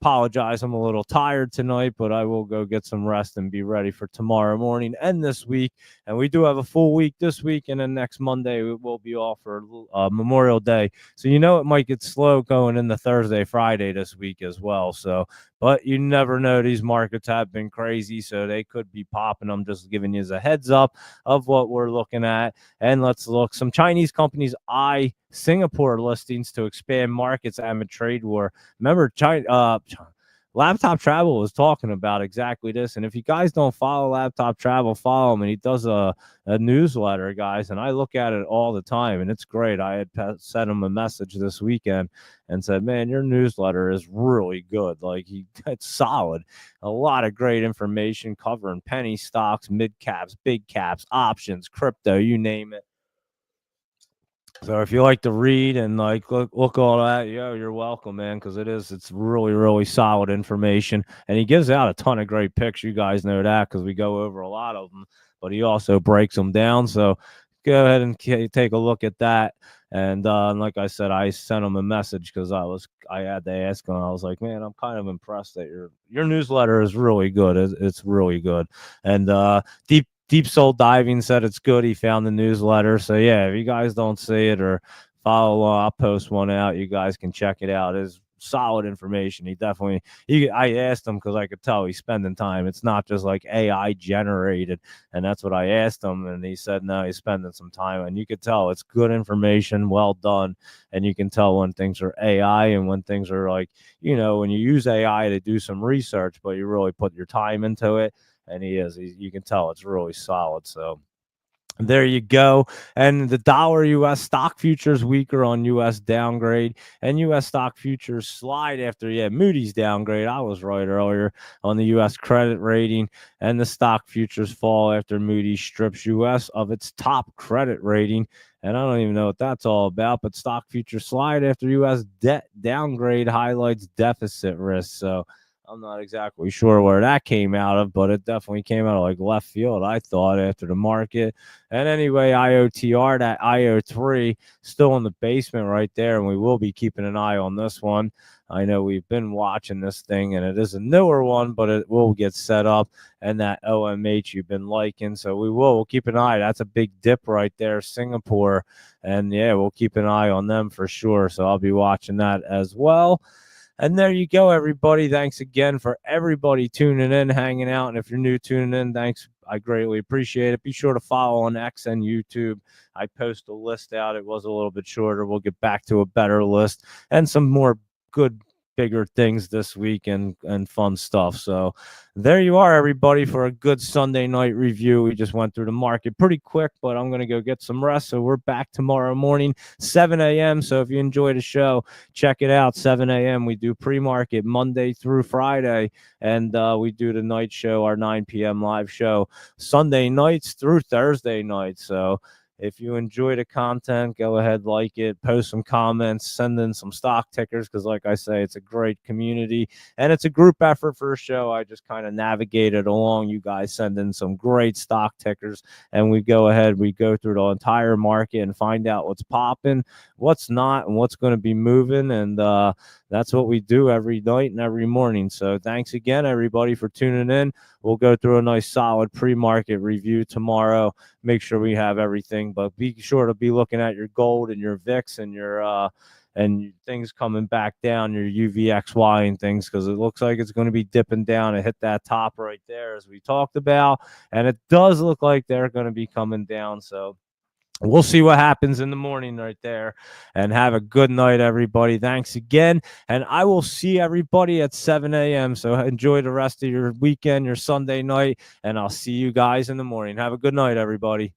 [SPEAKER 1] apologize, I'm a little tired tonight, but I will go get some rest and be ready for tomorrow morning and this week. And we do have a full week this week, and then next Monday we will be off for Memorial Day. So it might get slow going into Thursday, Friday this week as well. So, but you never know. These markets have been crazy, so they could be popping. I'm just giving you a heads up of what we're looking at. And let's look. Some Chinese companies Singapore listings to expand markets amid trade war. Remember, China, Laptop Travel was talking about exactly this. And if you guys don't follow Laptop Travel, follow him. And he does a newsletter, guys. And I look at it all the time, and it's great. I had sent him a message this weekend and said, man, your newsletter is really good. Like, it's solid. A lot of great information covering penny stocks, mid caps, big caps, options, crypto, you name it. So if you like to read and look all that, you're welcome, man, because it's really, really solid information. And he gives out a ton of great picks. You guys know that because we go over a lot of them, but he also breaks them down. So go ahead and take a look at that. And like I said, I sent him a message because I had to ask him. I was like, man, I'm kind of impressed that your newsletter is really good. It's really good. And Deep Soul Diving said it's good. He found the newsletter. So, yeah, if you guys don't see it or follow along, I'll post one out. You guys can check it out. It's solid information. I asked him because I could tell he's spending time. It's not just like AI generated. And that's what I asked him. And he said, no, he's spending some time. And you could tell it's good information, well done. And you can tell when things are AI and when things are like, when you use AI to do some research, but you really put your time into it. And you can tell it's really solid. So there you go. And the dollar US stock futures weaker on US downgrade, and US stock futures slide after, Moody's downgrade. I was right earlier on the US credit rating, and the stock futures fall after Moody's strips US of its top credit rating. And I don't even know what that's all about, but stock futures slide after US debt downgrade highlights deficit risk. So I'm not exactly sure where that came out of, but it definitely came out of like left field, I thought, after the market. And anyway, IOTR, that IO3, still in the basement right there, and we will be keeping an eye on this one. I know we've been watching this thing, and it is a newer one, but it will get set up. And that OMH you've been liking, so we'll keep an eye. That's a big dip right there, Singapore. And we'll keep an eye on them for sure. So I'll be watching that as well. And there you go, everybody. Thanks again for everybody tuning in, hanging out. And if you're new tuning in, thanks. I greatly appreciate it. Be sure to follow on X and YouTube. I post a list out. It was a little bit shorter. We'll get back to a better list and some more good, bigger things this week and fun stuff. So there you are, everybody, for a good Sunday night review. We just went through the market pretty quick, but I'm going to go get some rest. So we're back tomorrow morning, 7 a.m. So if you enjoy the show, check it out. 7 a.m. We do pre-market Monday through Friday, and we do the night show, our 9 p.m. live show, Sunday nights through Thursday nights. So if you enjoy the content, go ahead, like it, post some comments, send in some stock tickers, because like I say, it's a great community and it's a group effort for a show. I just kind of navigated along. You guys send in some great stock tickers, and we go through the entire market and find out what's popping, what's not, and what's going to be moving. And that's what we do every night and every morning. So thanks again, everybody, for tuning in. We'll go through a nice solid pre-market review tomorrow. Make sure we have everything, but be sure to be looking at your gold and your VIX and your things coming back down, your UVXY and things, because it looks like it's going to be dipping down. It hit that top right there as we talked about, and it does look like they're going to be coming down. So we'll see what happens in the morning right there. And have a good night, everybody. Thanks again. And I will see everybody at 7 a.m. So enjoy the rest of your weekend, your Sunday night, and I'll see you guys in the morning. Have a good night, everybody.